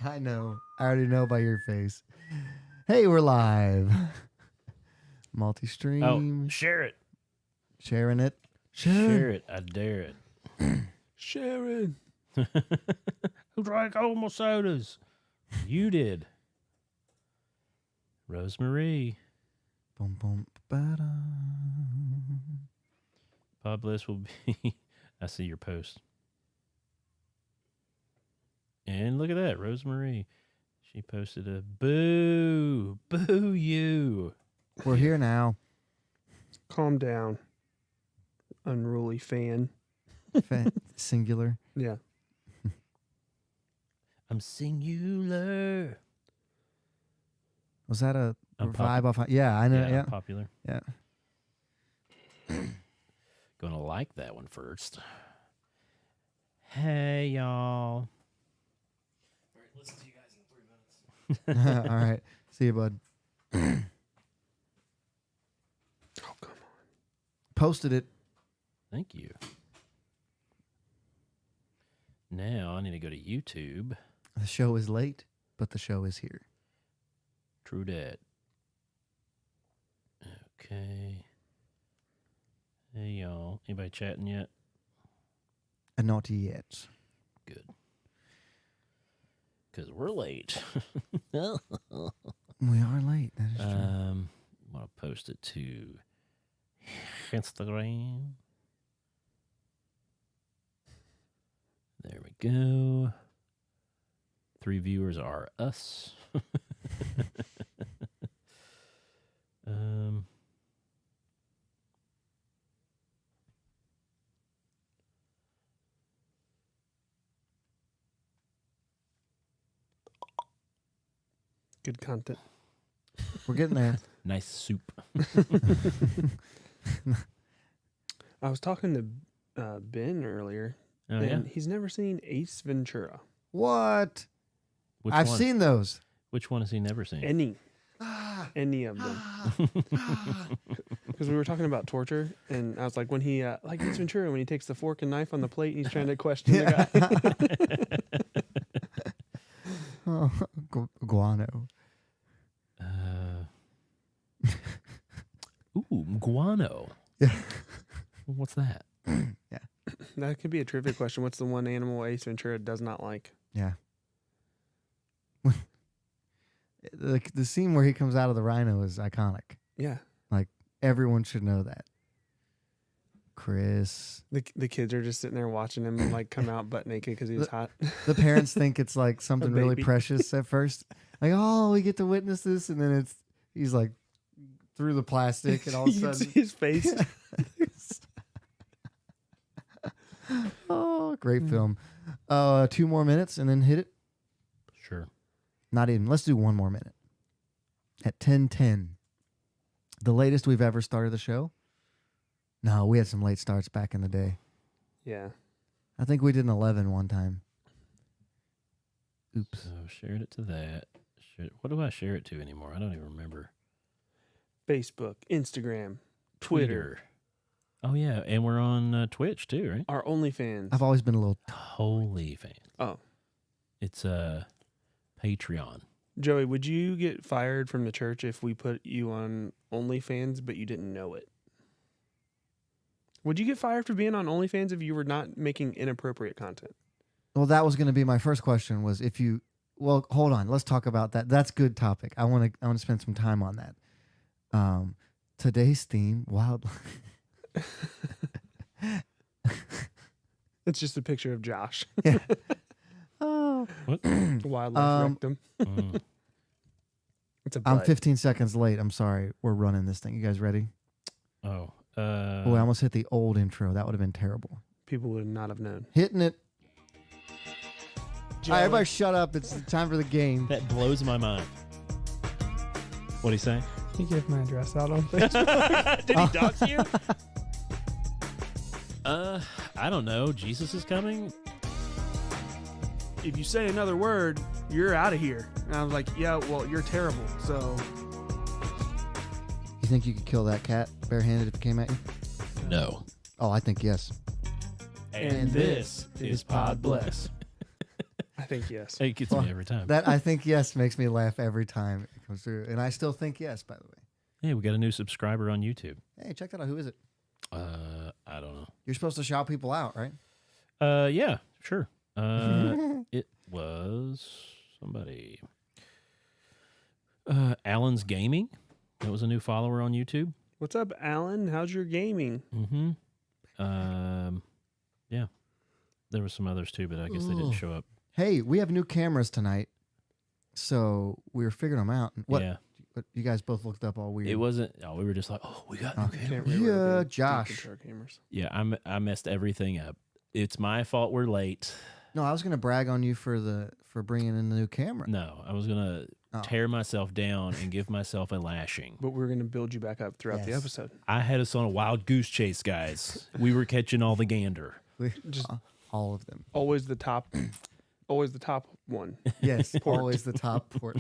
I know. I already know by your face. Hey, we're live. Multi-stream. Oh, share it. Sharing it. Share it. I dare it. Sharon. Who drank all my sodas? You did. Rosemary. Boom, boom, ba-da. Podbless will be... I see your post. And look at that, Rosemary. She posted a boo. Boo you. We're here now. Calm down. Unruly fan. Singular. Yeah. I'm singular. Was that a I'm vibe off? Yeah, I know. Yeah. Popular. Yeah. Gonna like that one first. Hey, y'all. All right, listen to you guys in 3 minutes. All right. See you, bud. Oh, come on. Posted it. Thank you. Now I need to go to YouTube. The show is late, but the show is here. True dat. Okay. Hey, y'all. Anybody chatting yet? And not yet. Good. Because we're late. We are late. That is true. I'm going to post it to Instagram. There we go. 3 viewers are us. Good content. We're getting there. Nice soup. I was talking to Ben earlier, Oh, and yeah? he's never seen Ace Ventura. What? Which I've one? seen those. Which one has he never seen? Any of them. Because we were talking about torture, and I was like, when he, like Ace Ventura, when he takes the fork and knife on the plate, and he's trying to question the guy. Oh, guano. Ooh, guano. Yeah. What's that? Yeah. That could be a trivia question. What's the one animal Ace Ventura does not like? Yeah. The scene where he comes out of the rhino is iconic. Yeah. Like, everyone should know that. Chris. The kids are just sitting there watching him like come out butt naked because he was hot. The parents think it's like something really baby. precious at first. Like, oh, we get to witness this. And then he's like through the plastic and all of a You can sudden. see his face. Oh, great film. 2 more minutes and then hit it. Sure. Not even. Let's do 1 more minute. At 10:10. The latest we've ever started the show. No, we had some late starts back in the day. Yeah. I think we did an 11 one time. Oops. So shared it to that. What do I share it to anymore? I don't even remember. Facebook, Instagram, Twitter. Oh, yeah. And we're on Twitch, too, right? Our OnlyFans. I've always been a little... Holy fan. Oh. It's Patreon. Joey, would you get fired from the church if we put you on OnlyFans, but you didn't know it? Would you get fired for being on OnlyFans if you were not making inappropriate content? Well, that was going to be my first question was if you... Well, hold on. Let's talk about that. That's a good topic. I want to spend some time on that. Today's theme, wildlife. It's just a picture of Josh. Yeah. Oh. What? Wildlife rectum. It's a I'm butt. 15 seconds late. I'm sorry. We're running this thing. You guys ready? Oh. Oh, I almost hit the old intro. That would have been terrible. People would not have known. Hitting it. Joey. All right, everybody shut up. It's time for the game. That blows my mind. What'd he say? He gave my address out on Facebook. Did he dox you? I don't know. Jesus is coming? If you say another word, you're out of here. And I was like, yeah, well, you're terrible. So You think you could kill that cat barehanded if it came at you? No. Oh, I think yes. And this is Podbless. I think yes. It gets me every time. That I think yes makes me laugh every time it comes through, and I still think yes. By the way, Hey, we got a new subscriber on YouTube. hey, check that out. Who is it? I don't know. You're supposed to shout people out, right? Yeah, sure. It was somebody. Alan's Gaming. That was a new follower on YouTube. What's up, Alan? How's your gaming? Mm-hmm. Yeah. There were some others too, but I guess they didn't show up. Hey, we have new cameras tonight, so we were figuring them out. What? Yeah. What you guys both looked up all weird. It wasn't. Oh, we were just like, oh, we got new cameras. Can't really Yeah, look deep Josh. into our cameras. Yeah, I messed everything up. It's my fault we're late. No, I was gonna brag on you for bringing in the new camera. No, I was gonna tear myself down and give myself a lashing. But we're going to build you back up throughout the Yes. episode. I had us on a wild goose chase, guys. We were catching all the gander. Just All of them. always the top one. Yes, always the top port.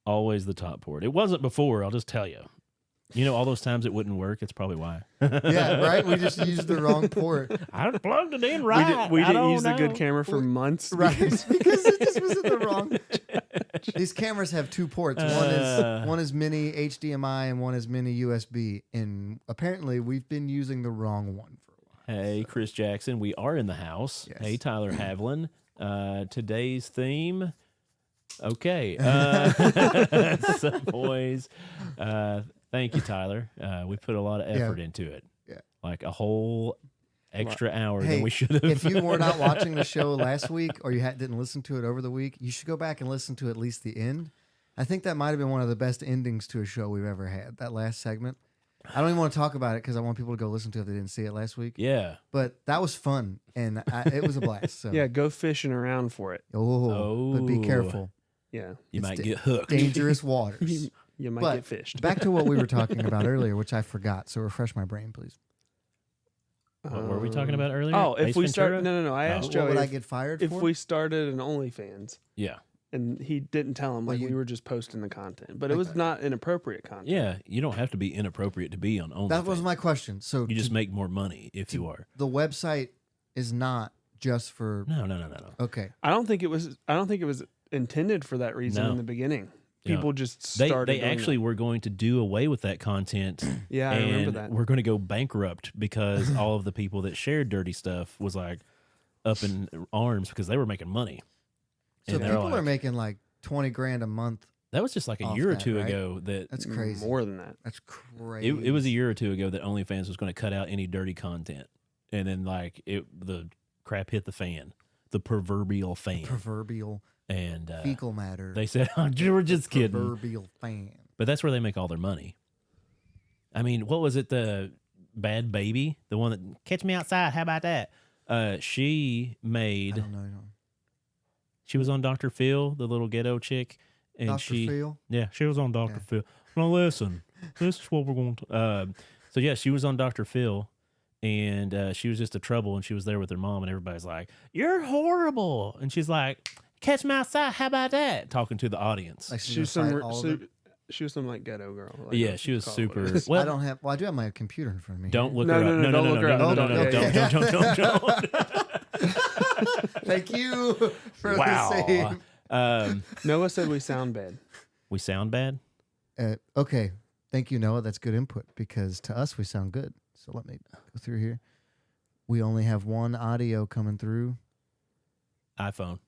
Always the top port. It wasn't before, I'll just tell you. You know, all those times it wouldn't work, it's probably why. Yeah, right. We just used the wrong port. I plugged it in right. We I didn't don't use the good know. camera for months. Right, because it just was in the wrong. These cameras have two ports. One is mini HDMI and one is mini USB. And apparently, we've been using the wrong one for a while. Hey, Chris Jackson, we are in the house. Yes. Hey, Tyler Havlin. Today's theme. Okay. So, boys, thank you, Tyler. We put a lot of effort into it. Yeah. Like a whole extra hour Hey, than we should have. If you were not watching the show last week or you didn't listen to it over the week, you should go back and listen to at least the end. I think that might have been one of the best endings to a show we've ever had. That last segment. I don't even want to talk about it because I want people to go listen to it if they didn't see it last week. Yeah. But that was fun, and it was a blast. So. Yeah, go fishing around for it. But be Oh. careful. Yeah. You It's might get hooked. Dangerous waters. You might But get fished. back to what we were talking about earlier, which I forgot. So refresh my brain, please. What were we talking about earlier? Oh, if Ace we start, Ventura? no. I asked What Joey would I if, get fired if for? we started an OnlyFans, Yeah. and he didn't tell him, Well, like we were just posting the content, but it was not inappropriate content. Yeah. You don't have to be inappropriate to be on OnlyFans. That was my question. So You just make more money if you are. the website is not just for. No. Okay. I don't think it was intended for that reason No. in the beginning. Yeah. People just They started. doing actually that. were going to do away with that content. Yeah, I and remember that. we're going to go bankrupt because all of the people that shared dirty stuff was like up in arms because they were making money. So And they're people are like- making like 20 grand a month. That was just like a off year or that, two right? ago that That's crazy. More than that. That's crazy. it was a year or two ago that OnlyFans was going to cut out any dirty content, and then like the crap hit the fan, the proverbial fan, proverbial and fecal matter. they said, "Oh, you were just kidding." Proverbial fan. But that's where they make all their money. I mean, what was it? The Bad Baby, the one that catch me outside. How about that? She I made. don't know. She was on Dr. Phil, the little ghetto chick, and Dr. she. Phil? Yeah, she was on Dr. Phil. Now listen, this is what we're going to. So yeah, she was on Dr. Phil, and she was just a trouble, and she was there with her mom, and everybody's like, "You're horrible," and she's like, "Catch me outside. How about that?" Talking to the audience. Like She was some like ghetto girl. Like, Yeah, let's she was call it what it super. is. I Well, don't have. Well, I do have my computer in front of me. don't look No, her no, up. no, don't look her up. Don't. Thank you for Wow. the same. Noah said we sound bad. We sound bad. Okay. Thank you, Noah. That's good input because to us we sound good. So let me go through here. We only have one audio coming through. iPhone.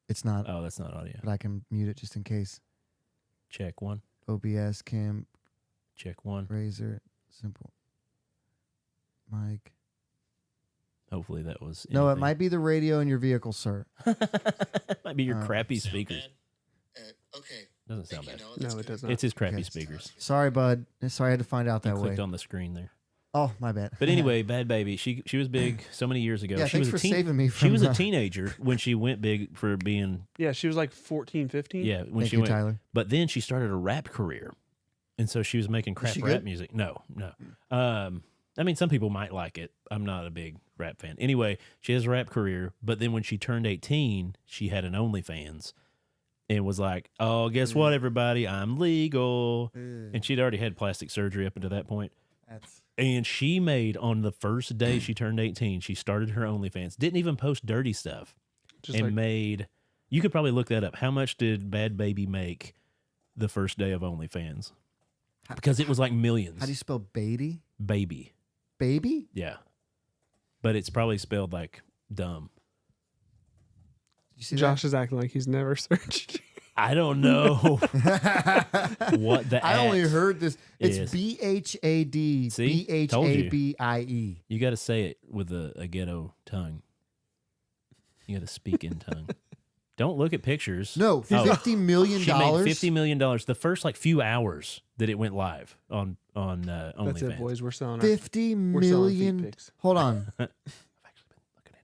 It's not, Oh, that's not audio. but I can mute it just in case. Check one. OBS, cam, Check one. razor, simple. Mic. Hopefully that was. No, it anything. might be the radio in your vehicle, sir. Might be your crappy Sound speakers. bad? Okay. Doesn't sound Thank bad. you, Noah. No, That's it good. does not. It's his crappy Okay. speakers. Sorry, bud. Sorry I had to find out You that way. clicked on the screen there. Oh, my bad. But anyway, Bad Baby. She was big so many years ago. Yeah, she thanks was for a saving me She from was a teenager when she went big for being. Yeah, she was like 14, 15. Yeah, when Thank she you, went. Tyler. But then she started a rap career, and so she was making crap she rap good? music. No. I mean, some people might like it. I'm not a big rap fan. Anyway, she has a rap career, but then when she turned 18, she had an OnlyFans and was like, "Oh, guess what, everybody? I'm legal." And she'd already had plastic surgery up until that point. That's And she made, on the first day she turned 18, she started her OnlyFans. Didn't even post dirty stuff. and made. You could probably look that up. How much did Bad Baby make the first day of OnlyFans? Because it was like millions. How do you spell Beatty? Baby. Baby? Yeah. But it's probably spelled like dumb. You see Josh is acting like he's never searched. I don't know what the I only at heard this. It's is. BHAD See? Told you. BHABIE. You got to say it with a ghetto tongue. You got to speak in tongue. Don't look at pictures. No, $50 million. She made $50 million the first like few hours that it went live on OnlyFans. That's it, boys. We're selling. $50 we're selling feet million. pics. Hold on. I've actually been looking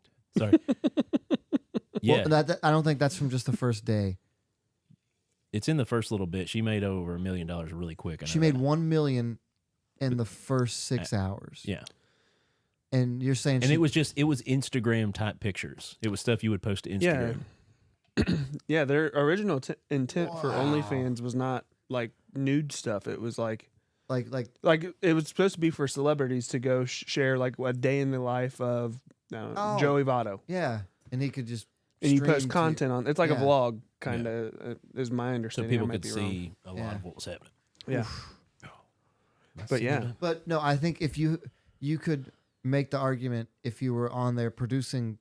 into it. Sorry. Yeah, Well, I don't think that's from just the first day. it's in the first little bit. She made over $1 million really quick. I know She made that. $1 million in the first 6 hours. Yeah, And you're saying and it was Instagram type pictures. It was stuff you would post to Instagram. Yeah, their original intent for OnlyFans was not like nude stuff. It was like it was supposed to be for celebrities to go share like a day in the life of Joey Votto. Yeah, and he could just And you stream post to- content on. It's like a Yeah. vlog, kind of, is my So understanding. people I might could be wrong. see a lot Yeah. of what was happening. Yeah, That's but yeah, But no, I think if you could make the argument if you were on there producing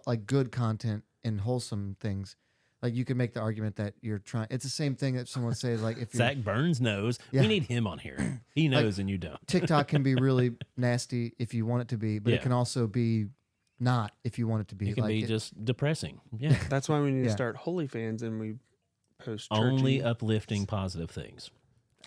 like good content and wholesome things, like you could make the argument that you're trying. It's the same thing that someone says like if you're, Zach Burns knows. Yeah. We need him on here. He knows and you don't. TikTok can be really nasty if you want it to be, but Yeah. it can also be not if you want it to be. It can like be just depressing. Yeah. that's why we need Yeah. to start HolyFans and we post Only churchy- uplifting positive things.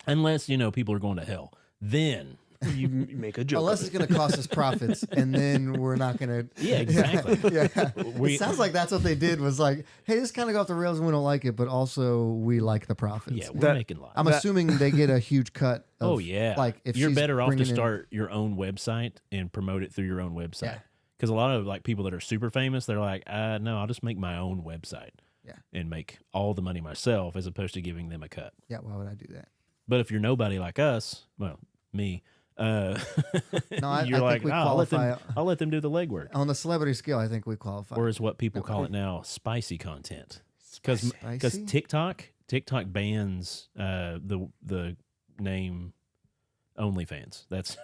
Unless, people are going to hell. Then you make a joke. unless of it's it. going to cost us profits, and then we're not going to. yeah, exactly. Yeah. We- It sounds like that's what they did was like, hey, this kind of got off the rails and we don't like it, but also we like the profits. Yeah, we're That- making lives. I'm assuming they get a huge cut. Of, Oh yeah, like if you're she's better off to bringing in- start your own website and promote it through your own website. Yeah. Because a lot of like people that are super famous, they're like, no, I'll just make my own website. Yeah. And make all the money myself as opposed to giving them a cut. Yeah, why would I do that? But if you're nobody like us, well, me, No, I you're think like, we I'll qualify let them do the legwork. on the celebrity scale. I think we qualify. Or is what people call it now, spicy content. Because Spicy? TikTok bans the name OnlyFans. That's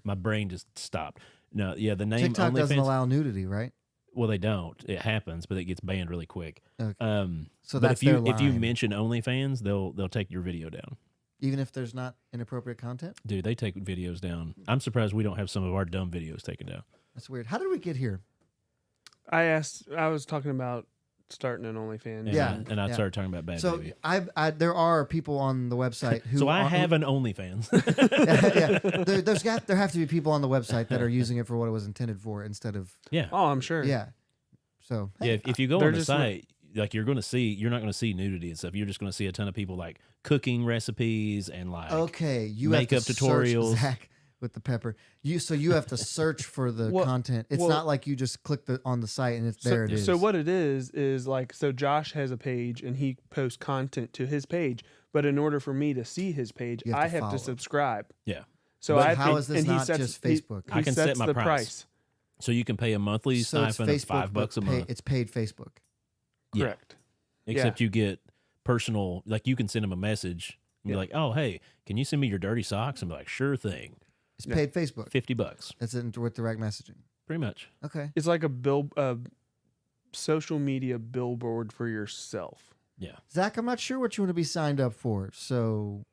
my brain just stopped. No, yeah, the name TikTok doesn't OnlyFans. allow nudity, right? Well, they don't. It happens, but it gets banned really quick. Okay. So But that's if you their if you line. mention OnlyFans, they'll take your video down. Even if there's not inappropriate content. Dude, they take videos down. I'm surprised we don't have some of our dumb videos taken down. That's weird. How did we get here? I was talking about starting an OnlyFans. And Yeah, and I yeah. started talking about Bad So Baby. there are people on the website who. So I are- have an OnlyFans. yeah, there have to be people on the website that are using it for what it was intended for instead of. Yeah. Oh, I'm sure. Yeah. So Yeah, if you go They're on the just site, like you're not going to see nudity and stuff. You're just going to see a ton of people like cooking recipes and like okay, you makeup have to tutorials. Search, Zach, with the pepper. You have to search for the Well- content. It's well- not like you just click on the site and there it is. So what it is like, so Josh has a page and he posts content to his page, but in order for me to see his page, You have I to have follow. to subscribe. Yeah. So But I how is this and he not sets, just he- Facebook? He I can set sets my the price. So you can pay a monthly So it's stipend of Facebook, $5 a but month. It's paid Facebook. Yeah. Correct. Except you get personal, like you can send them a message and be Yeah. like, oh, hey, can you send me your dirty socks? And be like, sure thing. It's Yeah. paid Facebook. $50. That's it with direct messaging. Pretty much. Okay. It's like a social media billboard for yourself. Yeah. Zach, I'm not sure what you want to be signed up for. So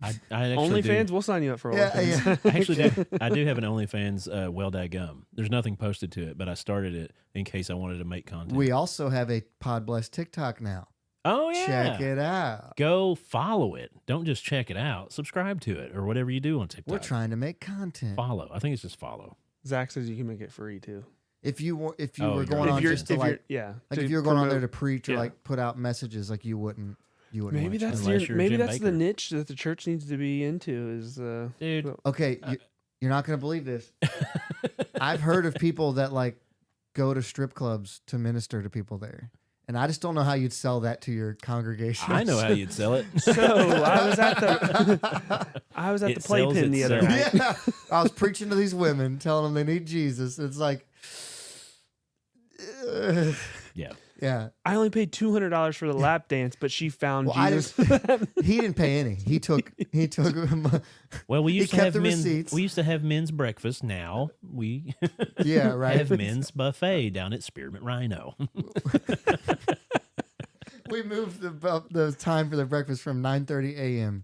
I actually OnlyFans, do. we'll sign you up for yeah, OnlyFans. yeah. I actually do. I do have an OnlyFans well daggum. There's nothing posted to it, but I started it in case I wanted to make content. We also have a Podbless TikTok now. oh, yeah. Check it out. Go follow it. Don't just check it out. Subscribe to it or whatever you do on TikTok. We're trying to make content. Follow. I think it's just follow. Zach says you can make it free too. If you Oh, were you're going right. on If you're, just to like to if you're going on there promote- to preach or Yeah. like put out messages, like you wouldn't maybe want that's to. Unless you're maybe Jim that's the Baker. niche that the church needs to be into is Dude. Okay, you're not going to believe this. I've heard of people that like go to strip clubs to minister to people there. And I just don't know how you'd sell that to your congregation. I know how you'd sell it. So I was at the It playpen sells the other itself. night. Yeah. I was preaching to these women, telling them they need Jesus. It's like, Yeah. Yeah. I only paid $200 for the lap dance, but she found Well, Jesus. He didn't pay any. He took. Well, we used to kept have the men's. receipts. We used to have men's breakfast. Now we Yeah, right. have men's buffet down at Spearmint Rhino. We moved the time for the breakfast from 9:30 a.m.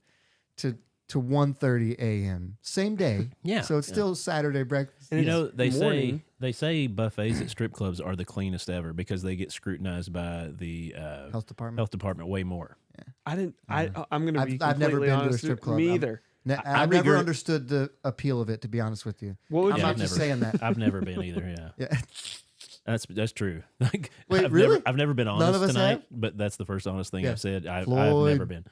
to 1:30 a.m. Same day. Yeah. So it's still Saturday breakfast. And You know, it's morning. they say buffets at strip clubs are the cleanest ever because they get scrutinized by the Health department. health department way more. I didn't. I'm going to be I've never completely been to a honest. strip club. Me either. I've never understood the appeal of it, to be honest with you. What would I'm you? not I've just never- saying that. I've never been either. Yeah, Yeah. that's true. Like, Wait, I've really? I've never been None honest of us tonight, have? but that's the first honest thing Yeah. I've said. I've Floyd. never been.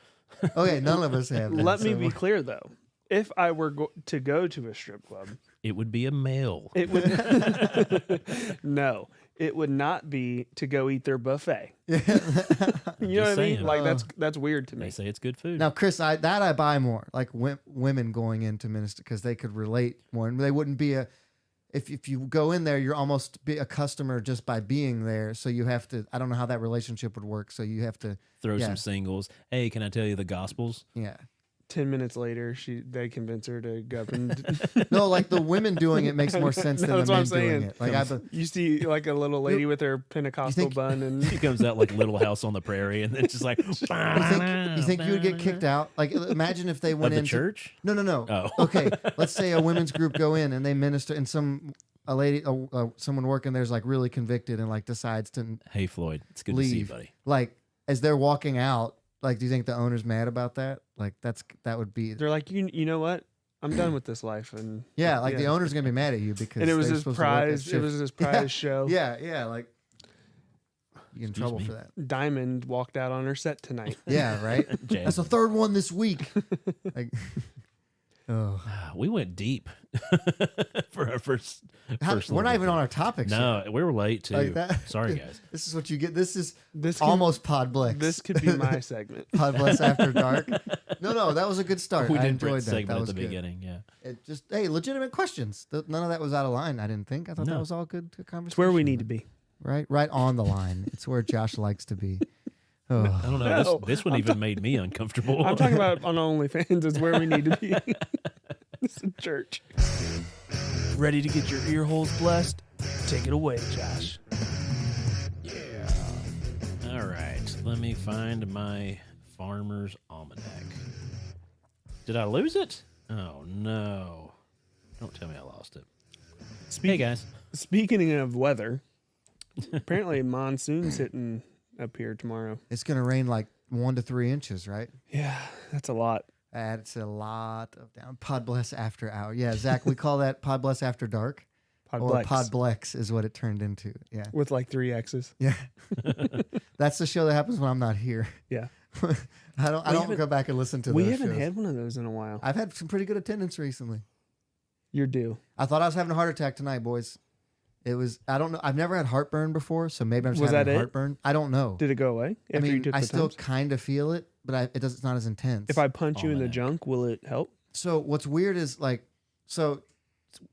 Okay, none of us have. then, Let me so- be clear though. If I were to go to a strip club, It would be a male. it would no. It would not be to go eat their buffet. You know what I mean? saying. Like that's weird to They me. say it's good food. Now, Chris, I buy more. Like women going into minister because they could relate more, and they wouldn't be a. If you go in there, you're almost be a customer just by being there. So you have to. I don't know how that relationship would work. So you have to. Throw yeah. some singles. Hey, can I tell you the Gospels? Yeah. 10 minutes later, they convince her to go up and No, like the women doing it makes more sense No, ting that's the what men I'm saying. doing it. Like you see like a little lady with her Pentecostal think- bun and He comes out like Little House on the Prairie, and then just like. you think you would get kicked out? Like imagine if they Of went the into church? No. Oh. Okay, let's say a women's group go in and they minister, and someone working there's like really convicted and like decides to Hey, Floyd, it's good to see you, leave. buddy. Like as they're walking out, like do you think the owner's mad about that? Like that would be they're like, you know what? I'm done with this life. And yeah. Like the owner's gonna be mad at you because and it was they're his supposed to work that prize. It shift. was his prize show. Yeah. Like you get in Excuse trouble me. for that. Diamond walked out on her set tonight. Yeah, right. Jazz. That's the third one this week. Like, oh, We went deep for our first. we're not even on our topics. No, we were late too. Like that. Sorry, guys. This is what you get. This is This could, almost Podbless. This could be my segment. Podbless after dark. No, that was a good start. We I did enjoyed Brett's that. segment That at was the good. beginning. Yeah. It just legitimate questions. None of that was out of line. I didn't think. I thought No. that was all good conversation. It's where we need to be. Right on the line. It's where Josh likes to be. Oh. I don't know. No, this one even made me uncomfortable. I'm talking about on OnlyFans is where we need to be. This is church. Ready to get your ear holes blessed? Take it away, Josh. All right. Let me find my Farmer's Almanac. Did I lose it? Oh, no. Don't tell me I lost it. Hey, guys. Speaking of weather, apparently monsoon's hitting up here tomorrow. It's gonna rain like 1 to 3 inches, right? Yeah, that's a lot. That's a lot of down. Podbless after hour. Yeah, Zach, we call that Podbless after dark. Or Podblex. Podblex is what it turned into. Yeah. With like 3 X's. Yeah. That's the show that happens when I'm not here. Yeah. I don't haven't- go back and listen to We those haven't shows. had one of those in a while. I've had some pretty good attendance recently. You're due. I thought I was having a heart attack tonight, boys. It was I don't know. I've never had heartburn before, so maybe I'm just Was having that it? heartburn. I don't know. Did it go away I after you mean, took I the still Tums? kind of feel it, but it's not as intense. If I punch you in the Almanac. junk, will it help? So what's weird is like, so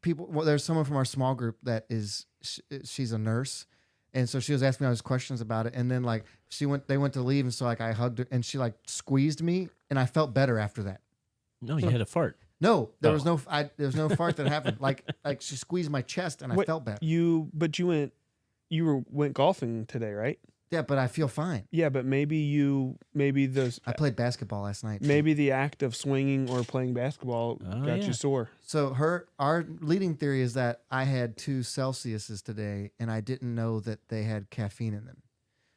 people. Well, there's someone from our small group that is she's a nurse, and so she was asking me all these questions about it, and then like they went to leave, and so like I hugged her, and she like squeezed me, and I felt better after that. No, you had a fart. No, there Oh. was no fart that happened. Like she squeezed my chest, and I Wait, felt better. You went golfing today, right? Yeah, but I feel fine. Yeah, but maybe those I played basketball last night. too. maybe the act of swinging or playing basketball Oh, got yeah. you sore. So our leading theory is that I had 2 Celsiuses today, and I didn't know that they had caffeine in them.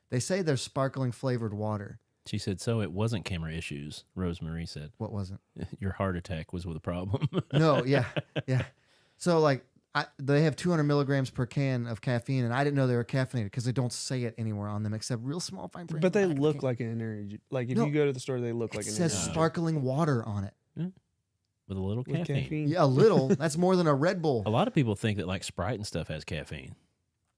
They say they're sparkling flavored water. She said, so it wasn't camera issues, Rosemary said. What wasn't? Your heart attack was with a problem. No, yeah. So like they have 200 milligrams per can of caffeine, and I didn't know they were caffeinated because they don't say it anywhere on them except real small fine print. But they on the back of the look can. like an energy. Like if No. you go to the store, they look It like an says energy. sparkling water on it. With a little With caffeine. Yeah, a little. That's more than a Red Bull. A lot of people think that like Sprite and stuff has caffeine.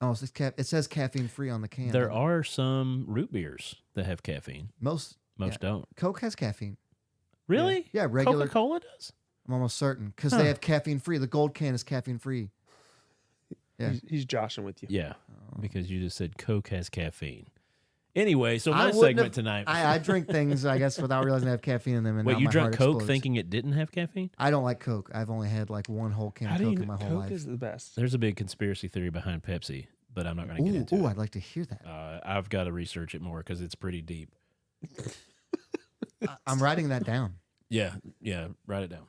Oh, it says caffeine free on the can. There doesn't it? are some root beers that have caffeine. Most Most don't. Coke has caffeine. Really? Yeah, regular. Coca-Cola does? I'm almost certain because Huh. they have caffeine free. The gold can is caffeine free. Yeah. He's joshing with you. Yeah, because you just said Coke has caffeine. Anyway, so I my wouldn't segment have- tonight. I drink things, I guess, without realizing they have caffeine in them. And Wait, now you my drank heart Coke explodes. thinking it didn't have caffeine? I don't like Coke. I've only had like one whole can How of do you Coke in my whole Coke life. is the best. There's a big conspiracy theory behind Pepsi, but I'm not going to get into Ooh, it. I'd like to hear that. I've got to research it more because it's pretty deep. I'm writing that down. Yeah, write it down.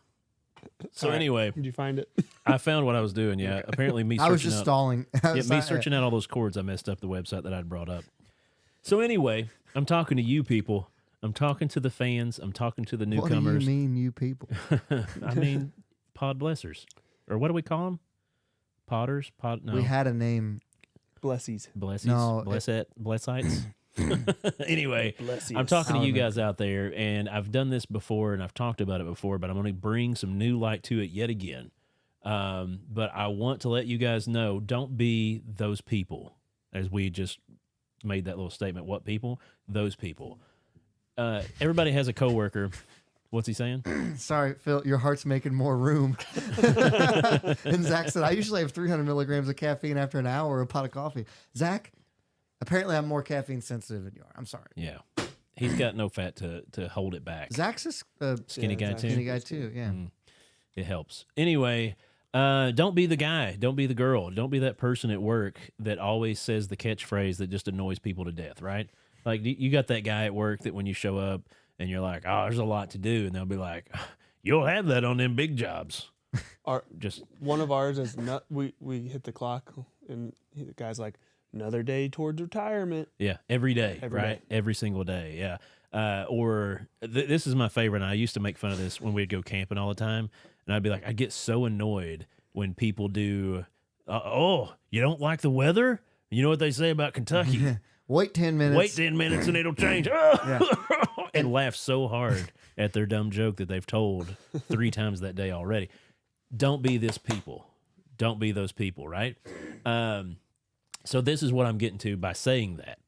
So anyway, Did you find it? I found what I was doing. Yeah, apparently me searching I was just out, stalling. yeah, me searching out all those chords, I messed up the website that I'd brought up. So anyway, I'm talking to you people. I'm talking to the fans. I'm talking to the What do newcomers. you mean, you people? I mean, Podblessers. Or what do we call them? Potters? No. We had a name. Blessies. Blessies? No, Blessites? Anyway, Blessies. I'm talking to you Salad. guys out there, and I've done this before, and I've talked about it before, but I'm going to bring some new light to it yet again. But I want to let you guys know, don't be those people, as we just made that little statement. What people? Those people. Everybody has a coworker. What's he saying? Sorry, Phil, your heart's making more room. And Zach said, I usually have 300 milligrams of caffeine after an hour or a pot of coffee. Zach, apparently I'm more caffeine sensitive than you are. I'm sorry. Yeah. He's got no fat to hold it back. Zach's a Skinny guy Zach's too. skinny guy too, yeah. It helps. Anyway, don't be the guy. Don't be the girl. Don't be that person at work that always says the catchphrase that just annoys people to death, right? Like, you got that guy at work that when you show up and you're like, oh, there's a lot to do. And they'll be like, you'll have that on them big jobs. Just one of ours is we hit the clock and the guy's like, another day towards retirement. Yeah, every day, Every right? day. Every single day, yeah. This is my favorite, and I used to make fun of this when we'd go camping all the time. And I'd be like, I get so annoyed when people do, you don't like the weather? You know what they say about Kentucky? Wait 10 minutes. Wait 10 minutes and it'll change. And laugh so hard at their dumb joke that they've told 3 times that day already. Don't be this people. Don't be those people, right? So this is what I'm getting to by saying that.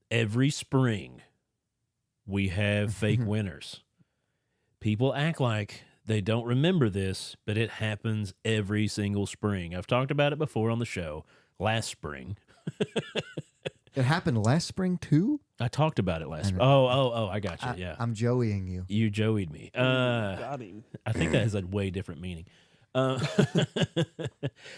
Every spring, we have fake winters. People act like they don't remember this, but it happens every single spring. I've talked about it before on the show last spring. It happened last spring too? I talked about it last spring. Oh, I got you. Yeah. I'm joeying you. You joeyed me. Got him. I think that has a way different meaning.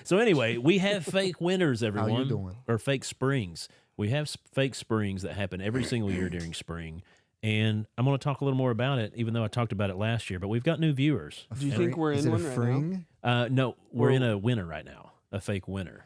So anyway, we have fake winters, everyone. How you doing? Or fake springs. We have fake springs that happen every single year during spring. And I'm going to talk a little more about it, even though I talked about it last year. But we've got new viewers. Do you think we're Is in it a one right fring? No, we're Well- in a winter right now. A fake winter.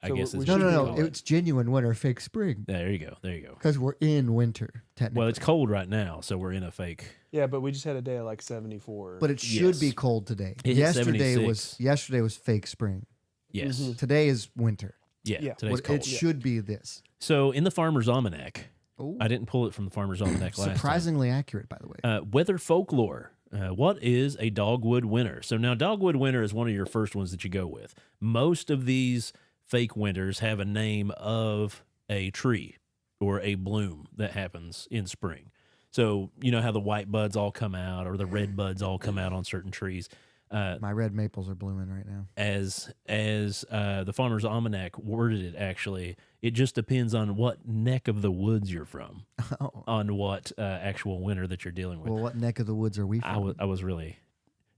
I So guess we it's should No, be no, call no. It's genuine winter, fake spring. There you go. There you go. Because we're in winter, technically. Well, it's cold right now, so we're in a fake. Yeah, but we just had a day of like 74. But it should Yes. be cold today. It hit Yesterday 76. was fake spring. Yes. Mhm. Today is winter. Yeah. Today's What- cold. it should be this. So in the Farmer's Almanac, Oh, I didn't pull it from the Farmer's Almanac last time. surprisingly accurate, by the way. Weather folklore. What is a dogwood winter? So now dogwood winter is one of your first ones that you go with. Most of these fake winters have a name of a tree or a bloom that happens in spring. So you know how the white buds all come out or the red buds all come out on certain trees. My red maples are blooming right now. As the Farmer's Almanac worded it, actually, it just depends on what neck of the woods you're from, Oh. on what actual winter that you're dealing with. Well, what neck of the woods are we from? I was really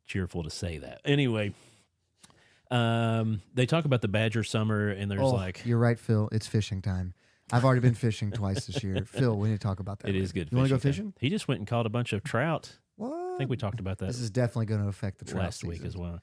cheerful to say that. Anyway, they talk about the Badger summer, and there's like you're right, Phil. It's fishing time. I've already been fishing twice this year. Phil, we need to talk about that. it later. is good. You want to go time. fishing? He just went and caught a bunch of trout. What? I think we talked about that This is definitely going to affect the trout last week season. as well.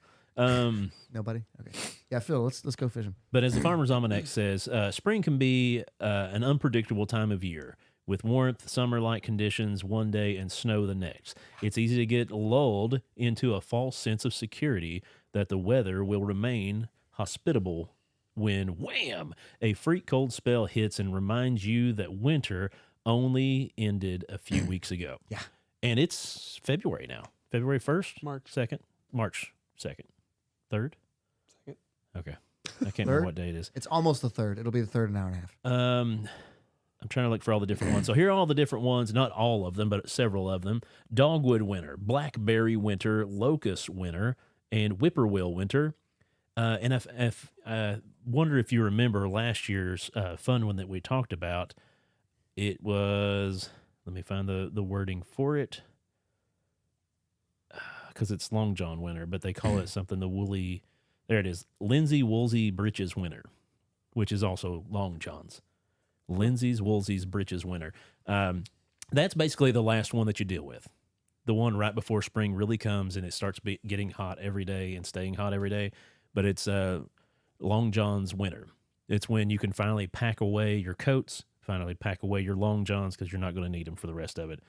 Nobody? Okay. Yeah, Phil, let's go fishing. But as the Farmer's Almanac says, spring can be an unpredictable time of year with warmth, summer-like conditions one day and snow the next. It's easy to get lulled into a false sense of security that the weather will remain hospitable when, wham, a freak cold spell hits and reminds you that winter only ended a few weeks ago. Yeah. And it's February now. February 1st? March. 2nd? March 2nd. 3rd? Second. Okay. I can't remember Third? what day it is. It's almost the third. It'll be the third in an hour and a half. I'm trying to look for all the different ones. So here are all the different ones, not all of them, but several of them. Dogwood winter, blackberry winter, locust winter, and whippoorwill winter. And if wonder if you remember last year's fun one that we talked about. It was, let me find the wording for it, because it's Long John winter, but they call it something the woolly. There it is, Lindsay Woolsey Breeches winter, which is also Long John's. Lindsay's Woolsey's Breeches winter. That's basically the last one that you deal with. The one right before spring really comes and it starts getting hot every day and staying hot every day. But it's Long John's winter. It's when you can finally pack away your coats, finally pack away your Long Johns because you're not going to need them for the rest of it.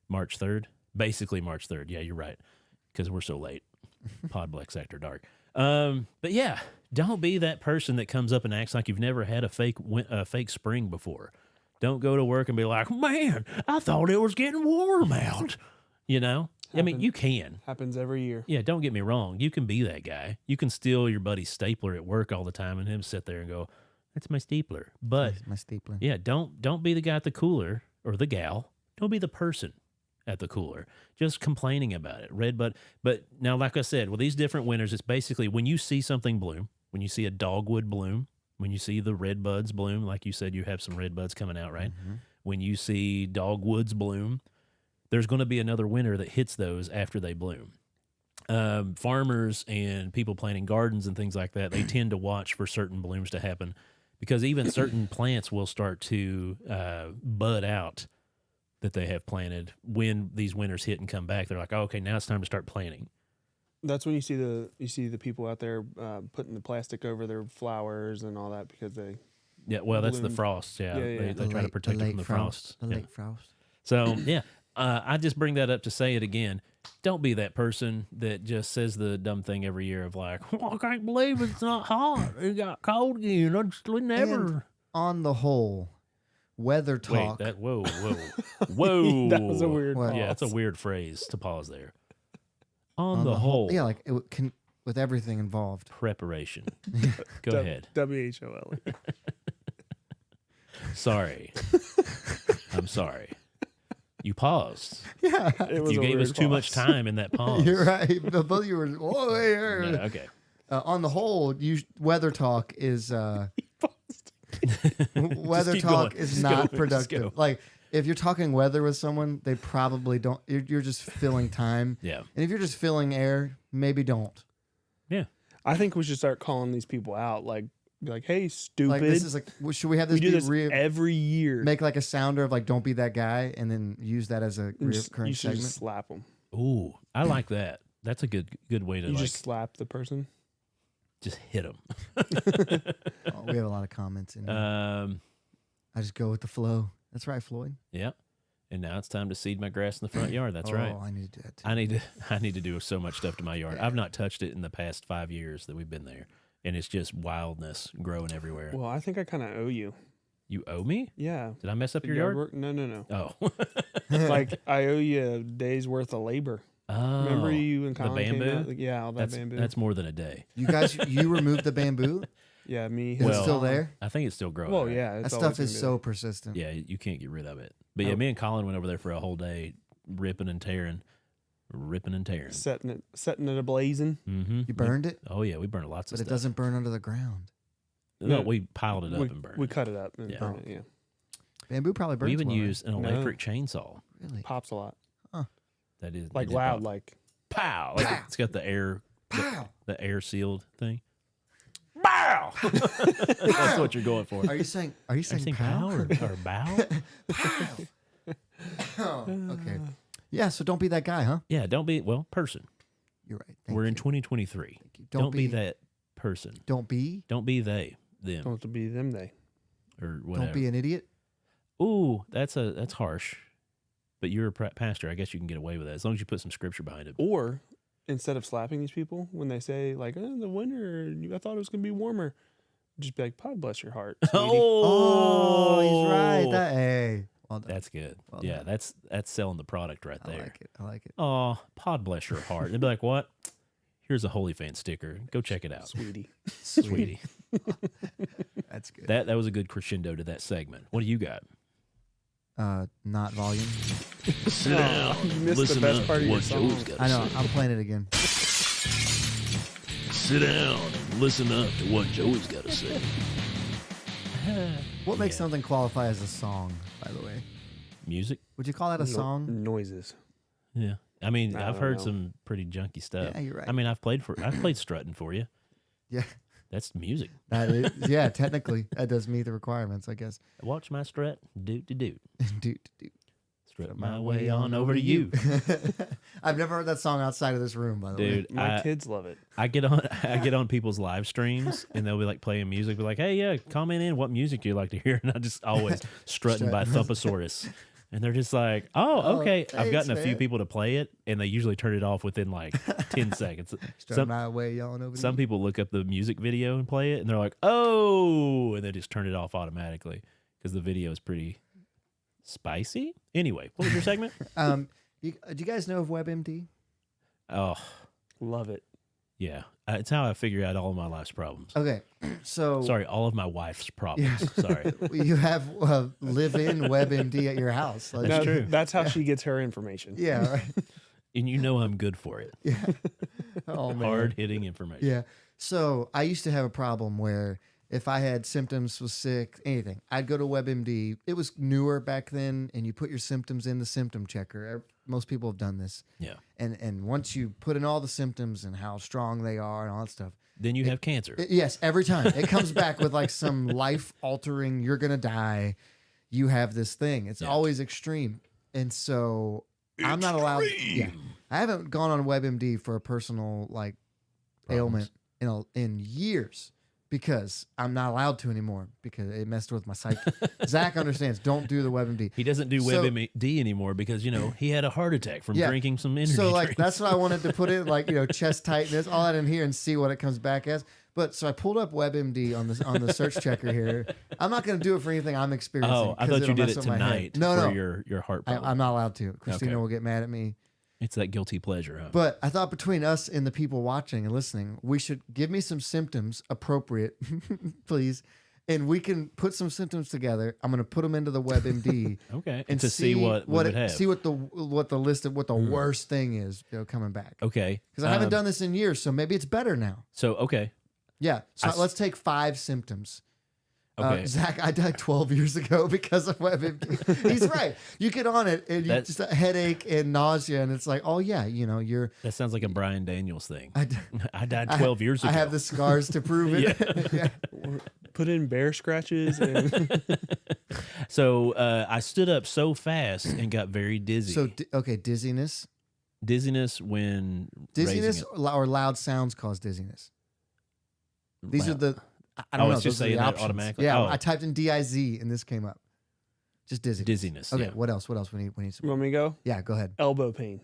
March 3rd? Basically March 3rd. Yeah, you're right, because we're so late. Podbless After Dark. But yeah, don't be that person that comes up and acts like you've never had a fake spring before. Don't go to work and be like, man, I thought it was getting warm out. You know? I mean, you can. Happens every year. Yeah, don't get me wrong. You can be that guy. You can steal your buddy's stapler at work all the time and him sit there and go, that's my stapler. But my stapler. yeah, don't be the guy at the cooler or the gal. Don't be the person at the cooler just complaining about it. But now, like I said, with these different winters, it's basically when you see something bloom, when you see a dogwood bloom, when you see the red buds bloom, like you said, you have some red buds coming out, right? Mm-hmm. When you see dogwoods bloom, there's going to be another winter that hits those after they bloom. Farmers and people planting gardens and things like that, they tend to watch for certain blooms to happen, because even certain plants will start to bud out that they have planted when these winters hit and come back. They're like, oh, okay, now it's time to start planting. That's when you see the people out there putting the plastic over their flowers and all that because they. Yeah, well, that's the frost. Yeah, they try to protect them from the frost. The late frost. So yeah, I just bring that up to say it again. Don't be that person that just says the dumb thing every year of like, oh, I can't believe it's not hot. It got cold again. We never. And on the whole, weather talk. Wait, whoa. That was a weird pause. Yeah, it's a weird phrase to pause there. On the whole. Yeah, like it can, with everything involved. Preparation. Go ahead. WHOL. Sorry. I'm sorry. You paused. Yeah. You gave us too much time in that pause. You're right. Both of you were, whoa, hey. Yeah, okay. On the whole, weather talk is weather talk is not productive. Like, if you're talking weather with someone, they probably don't. You're just filling time. Yeah. And if you're just filling air, maybe don't. Yeah. I think we should start calling these people out. Like, be like, hey, stupid. Like, this is like, should we have this? We do this every year. Make like a sounder of like, don't be that guy, and then use that as a recurring you should segment. just slap them. Ooh, I like that. That's a good way to you like. Just slap the person. Just hit them. Oh, we have a lot of comments in here. I just go with the flow. That's right, Floyd. Yeah. And now it's time to seed my grass in the front yard. That's right. Oh, I need to do that too. I need to do so much stuff to my yard. I've not touched it in the past 5 years that we've been there, and it's just wildness growing everywhere. Well, I think I kind of owe you. You owe me? Yeah. Did I mess up your yard? Work? No. Oh. Like, I owe you a day's worth of labor. Oh. Remember you and Colin the bamboo? came out? Yeah, all that bamboo. That's more than a day. You guys, you removed the bamboo? Yeah, me. Is it still there? I think it's still growing. Well, right? yeah. That stuff is so persistent. Yeah, you can't get rid of it. But yeah, me and Colin went over there for a whole day, ripping and tearing. Setting it ablazing. Mm-hmm. You burned it? Oh yeah, we burned lots of stuff. But it doesn't burn under the ground. No, we piled it up and burned it. We cut it up and burned it, yeah. Bamboo probably burns. We even well, used an electric chainsaw. Really? Pops a lot. Huh. That is like loud, pop. Like pow. Like it's got the air, the air sealed thing. Bow. That's what you're going for. Are you saying pow or bow? Pow. Oh, okay. Yeah, so don't be that guy, huh? Yeah, don't be person. You're right. We're in 2023. Don't be that person. Don't be they, them. Don't be them, they. Or whatever. Don't be an idiot. Ooh, that's harsh. But you're a pastor. I guess you can get away with that as long as you put some scripture behind it. Or instead of slapping these people, when they say like, the winter, I thought it was going to be warmer, just be like, God bless your heart, sweetie. Oh, he's right. Hey. Well done. That's good. Well yeah, done. that's selling the product right there. I like it. Oh, pod bless your heart. They'd be like, what? Here's a Holy Fan sticker. Go check it out. Sweetie. Sweetie. That's good. That was a good crescendo to that segment. What do you got? Not volume. Sit down. You missed the best part of your song. I know. I'm playing it again. Sit down. listen up to what Joey's got to say. What makes something qualify as a song, by the way? Music? Would you call that a song? Noises. Yeah. I mean, I I've don't heard know. some pretty junky stuff. Yeah, you're right. I mean, I've played strutting for you. Yeah. That's music. That is, yeah, technically, that does meet the requirements, I guess. Watch my strut, doot to doot. Doot, doot. Strut my way on over to you. I've never heard that song outside of this room, by the way. Dude, My kids love it. I get on people's live streams and they'll be like playing music, be like, hey, yeah, comment in what music do you like to hear? And I just always strutting by Thumpasaurus. And they're just like, oh, okay. I've gotten a few people to play it and they usually turn it off within like 10 seconds. Strut my way on over to Some you. people look up the music video and play it and they're like, oh, and they just turn it off automatically because the video is pretty spicy. Anyway, what was your segment? Do you guys know of WebMD? Oh, Love it. yeah. It's how I figure out all of my life's problems. Okay, so Sorry, all of my wife's problems. Sorry. you have live-in WebMD at your house. Like, That's true. That's how she gets her information. yeah, right. And you know I'm good for it. Yeah. Oh man. Hard-hitting information. Yeah. So I used to have a problem where if I had symptoms, was sick, anything, I'd go to WebMD. It was newer back then, and you put your symptoms in the symptom checker. Most people have done this. Yeah. And once you put in all the symptoms and how strong they are and all that stuff, Then you have cancer. yes, every time it comes back with like some life-altering, you're gonna die. You have this thing. It's always extreme, and so I'm not allowed. Yeah, I haven't gone on WebMD for a personal like ailment in years because I'm not allowed to anymore because it messed with my psyche. Zach understands. Don't do the WebMD. He doesn't do So- WebMD anymore because, you know, he had a heart attack from Yeah. drinking some energy So like drinks. that's what I wanted to put in, like, you know, chest tightness, all that in here, and see what it comes back as. But so I pulled up WebMD on the search checker here. I'm not going to do it for anything I'm experiencing. Oh, I 'cause thought you it'll did mess it with my head. tonight No, for your heart I, problem. I'm not allowed to. Christina Okay. will get mad at me. It's that guilty pleasure, huh? But I thought between us and the people watching and listening, we should give me some symptoms appropriate, please, and we can put some symptoms together. I'm going to put them into the WebMD. Okay. And to see what we would have. see what the list of what the worst thing is, you know, coming back. Okay. Because I haven't done this in years, so maybe it's better now. So, okay. Yeah. So let's take 5 symptoms. Okay. Zach, I died 12 years ago because of WebMD. He's right. You get on it and you just a headache and nausea, and it's like, oh yeah, you know, That sounds like a Brian Daniels thing. I, I died 12 years ago. I have the scars to prove it. Yeah. Put in bear scratches and So I stood up so fast and got very dizzy. So okay, dizziness. Dizziness when Dizziness raising or loud sounds cause dizziness. it. These Wow. are the. I don't know. it's just Those are the saying that options. automatically? Yeah, Oh. I typed in DIZ and this came up. Just dizziness. Dizziness. Okay, Yeah. what else? What else? We need you some. want me to go? Yeah, go ahead. Elbow pain.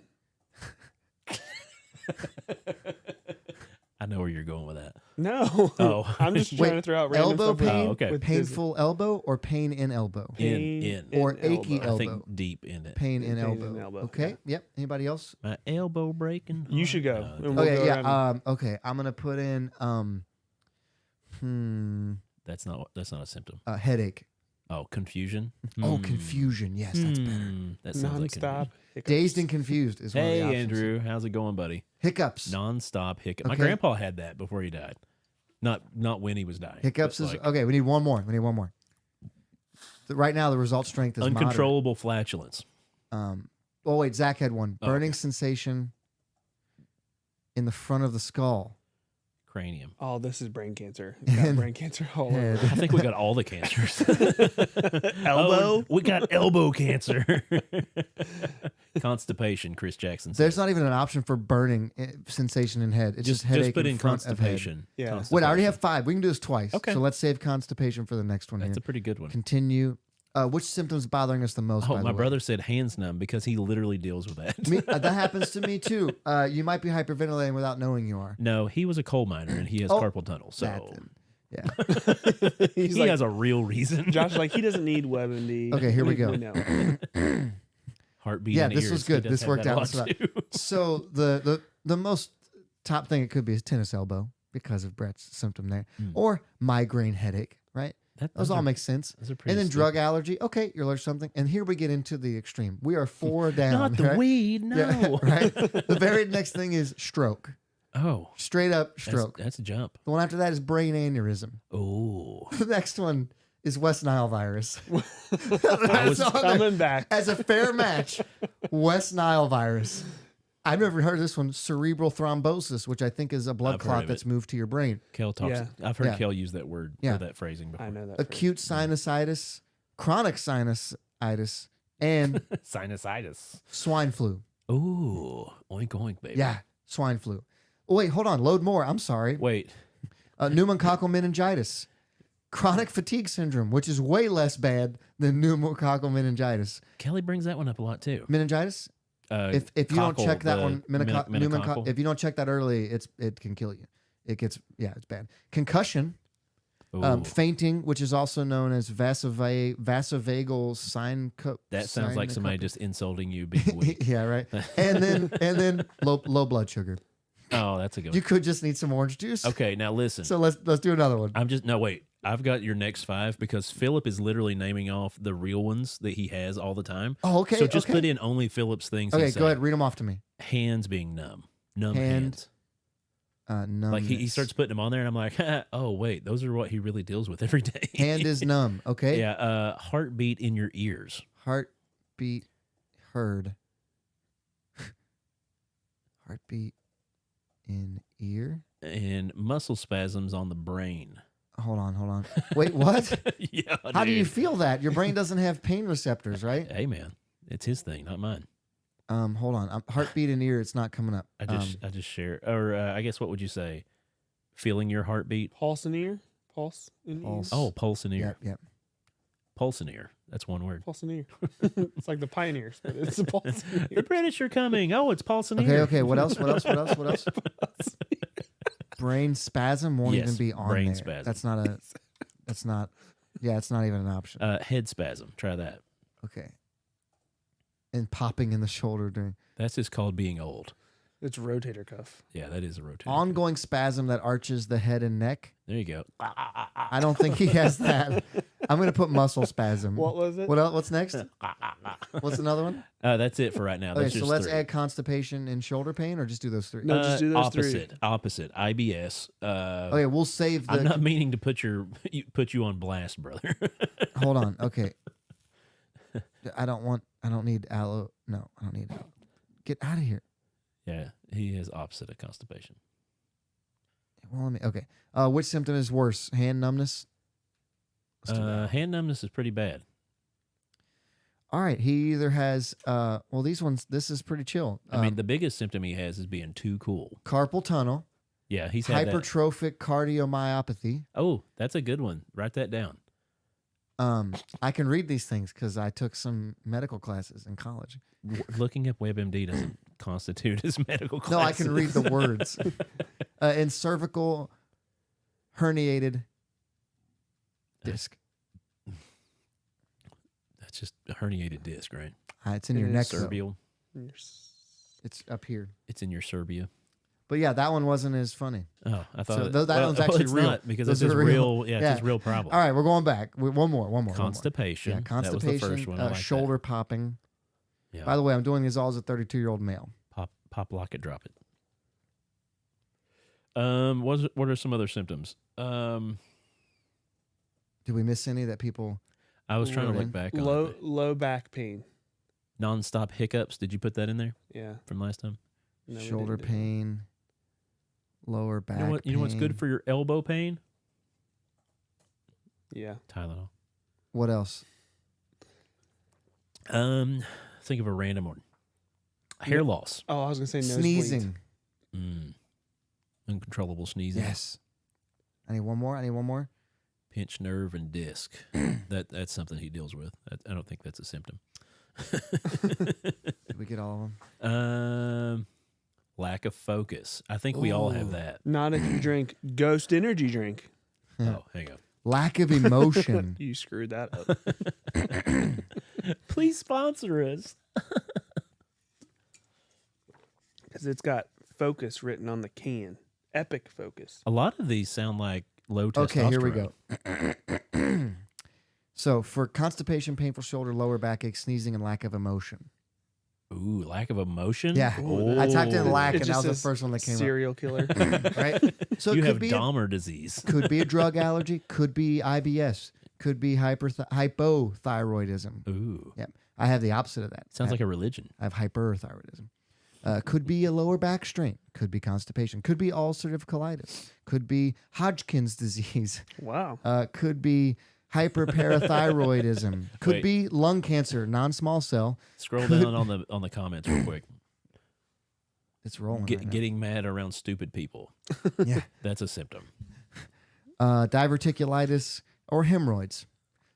I know where you're going with that. No. Oh. I'm just trying to throw out random elbow stuff. pain. Oh, okay. with Painful elbow or pain in elbow. Pain In. Or in achy elbow. I think elbow. deep in it. Pain in Pain in elbow. elbow, Okay. yeah. Yep. Anybody else? My elbow breaking. You should go. heart. and we'll Okay. go Yeah. around. Okay. I'm gonna put in That's not a symptom. headache. Oh, confusion. Oh, Hmm. confusion. Yes, that's better. That sounds like Nonstop. hiccups. Dazed and confused is one of the Hey, options. Andrew, how's it going, buddy? Hiccups. Non-stop hiccup. My Okay. grandpa had that before he died. Not when he was dying. Hiccups but is like okay. We need one more. Right now, the result strength is uncontrollable flatulence. moderate. Oh wait, Zach had one. Oh, Burning okay. sensation in the front of the skull. Cranium. Oh, this is brain cancer. Got And brain cancer all over. head. I think we got all the cancers. Elbow? Oh, we got elbow cancer. Constipation, Chris Jackson said. There's not even an option for burning sensation in head. It's just headache put in in front of head. constipation. Yeah. Wait, I already have 5. We can do this twice. Okay. So let's save constipation for the next one That's here. a pretty good one. Continue. Which symptom's bothering us the most? Oh, by my the way? brother said hands numb because he literally deals with that. That happens to me too. You might be hyperventilating without knowing you are. No, he was a coal miner and he has Oh, carpal tunnel. So That then. Yeah. He's he like, has a real reason. Josh, like, he doesn't need WebMD. Okay, here we go. know. Heartbeat. Yeah, and this was ears. good. He does This have worked that a out. lot, This was too. So the most top thing it could be is tennis elbow because of Brett's symptom there, or migraine headache. Right. Those all make sense. Those are pretty And then stupid. drug allergy. Okay, you're allergic to something. And here we get into the extreme. We are 4 down. Not the right? weed, no. Yeah, right. The very next thing is stroke. Oh, Straight up stroke. that's a jump. The one after that is brain aneurysm. Oh, The next one is West Nile virus. was Coming back. As a fair match, West Nile virus. I've never heard of this one, cerebral thrombosis, which I think is a blood I've heard clot of that's it. moved to your brain. Kel talks. Yeah. I've heard Yeah. Kel use that word Yeah. or that phrasing before. I know that. Acute sinusitis, chronic sinusitis, and Sinusitis. swine flu. Ooh, oink oink, baby. Yeah, swine flu. Oh, wait, hold on. Load more. I'm sorry. Wait. Pneumococcal meningitis. Chronic fatigue syndrome, which is way less bad than pneumococcal meningitis. Kelly brings that one up a lot too. Meningitis? If you don't Cockle, check that the one, meningococcal. if you don't check that early, it can kill you. It's bad. Concussion, Ooh, fainting, which is also known as vasovagal syncope. that sounds like somebody just insulting you being weak. Yeah, right. And then low blood sugar. Oh, that's a good You one. could just need some orange juice. Okay, now listen. So let's do another one. Wait. I've got your next 5 because Philip is literally naming off the real ones that he has all the time. Oh, okay. So just okay. put in only Philip's things. Okay, he's go ahead. saying. Read them off to me. Hands being numb. Numb Hand, hands. Numbness. Like he starts putting them on there, and I'm like, oh wait, those are what he really deals with every day. Hand is numb. Okay. Yeah. Heartbeat in your ears. Heartbeat heard. Heartbeat in ear. And muscle spasms on the brain. Hold on. Wait, what? Yeah. How do you dude. feel that? Your brain doesn't have pain receptors, right? Hey man, it's his thing, not mine. Hold on. Heartbeat in ear. It's not coming up. I just share, or I guess what would you say? Feeling your heartbeat. Pulse in ear. Pulse in Pulse. ear. Oh, pulse in ear. Yep. Pulse in ear. That's one word. Pulse in ear. It's like the pioneers, but it's a pulse in The ear. British are coming. Oh, it's pulse in Okay. ear. Okay. What else? Brain spasm won't Yes, even be on brain there. spasm. That's not. Yeah, it's not even an option. Head spasm. Try that. Okay. And popping in the shoulder during That's just called being old. It's rotator cuff. Yeah, that is a rotator. ongoing spasm that arches the head and neck. There you go. I don't think he has that. I'm gonna put muscle spasm. What was it? What else? What's next? What's another one? That's it for right now. Okay, That's so just let's 3. add constipation and shoulder pain, or just do those 3. No, just do those opposite. 3. Opposite. IBS. Okay, we'll save the. I'm not meaning to put you on blast, brother. Hold on. Okay. I don't need aloe. No, I don't need aloe. Get out of here. Yeah, he has opposite of constipation. Well, let me. Okay. Which symptom is worse? Hand numbness. Let's do that. Hand numbness is pretty bad. All right. He either has. Well, these ones. This is pretty chill. I mean, the biggest symptom he has is being too cool. Carpal tunnel, Yeah, he's had that. hypertrophic cardiomyopathy. Oh, that's a good one. Write that down. I can read these things because I took some medical classes in college. Looking up WebMD doesn't constitute as medical No, I classes. can read the words. And cervical herniated disc. That's just a herniated disc, right? It's in It your is neck. though. Cervical. It's up here. It's in your Serbia. But yeah, that one wasn't as funny. Oh, I thought So it- that one's actually it's real. not because Those it's are his real. real. Yeah, Yeah. it's his real problem. All right, we're going back. One more. Constipation. Yeah, constipation. That was the first one. I like shoulder popping. That. Yeah. By the way, I'm doing these all as a 32-year-old male. Pop, lock it, drop it. What are some other symptoms? Did we miss any that people? I was trying to Low- look back on Low back pain. nonstop hiccups. Did you put that in there Yeah. from last time? No, we Shoulder didn't do that. pain, lower back. You know what's good pain. for your elbow pain? Yeah. Tylenol. What else? Think of a random one. Hair loss. Oh, I was gonna say nosebleeds. Sneezing. Uncontrollable sneezing. Yes. I need one more. Pinched nerve and disc. That's something he deals with. I don't think that's a symptom. Did we get all of them? Lack of focus. I think we all have Ooh. that. Not if you drink Ghost energy drink. Oh, hang on. Lack of emotion. You screwed that up. Please sponsor us. Because it's got focus written on the can. Epic focus. A lot of these sound like low testosterone. Okay, here we go. So for constipation, painful shoulder, lower backache, sneezing, and lack of emotion. Ooh, lack of emotion. Yeah, Ooh, I typed in lack, It and that just was the says first one that came serial killer. up. Right. So You it have could be Dahmer disease. could be a drug allergy, could be IBS, could be hypothyroidism. Ooh, Yep. I have the opposite of that. sounds like a religion. I have hyperthyroidism. Could be a lower back strain. Could be constipation. Could be ulcerative colitis. Could be Hodgkin's disease. Wow. Could be hyperparathyroidism. Could Wait. be lung cancer, non-small cell. Scroll down on the comments real quick. It's rolling. right now. Getting mad around stupid people. Yeah. That's a symptom. Diverticulitis or hemorrhoids.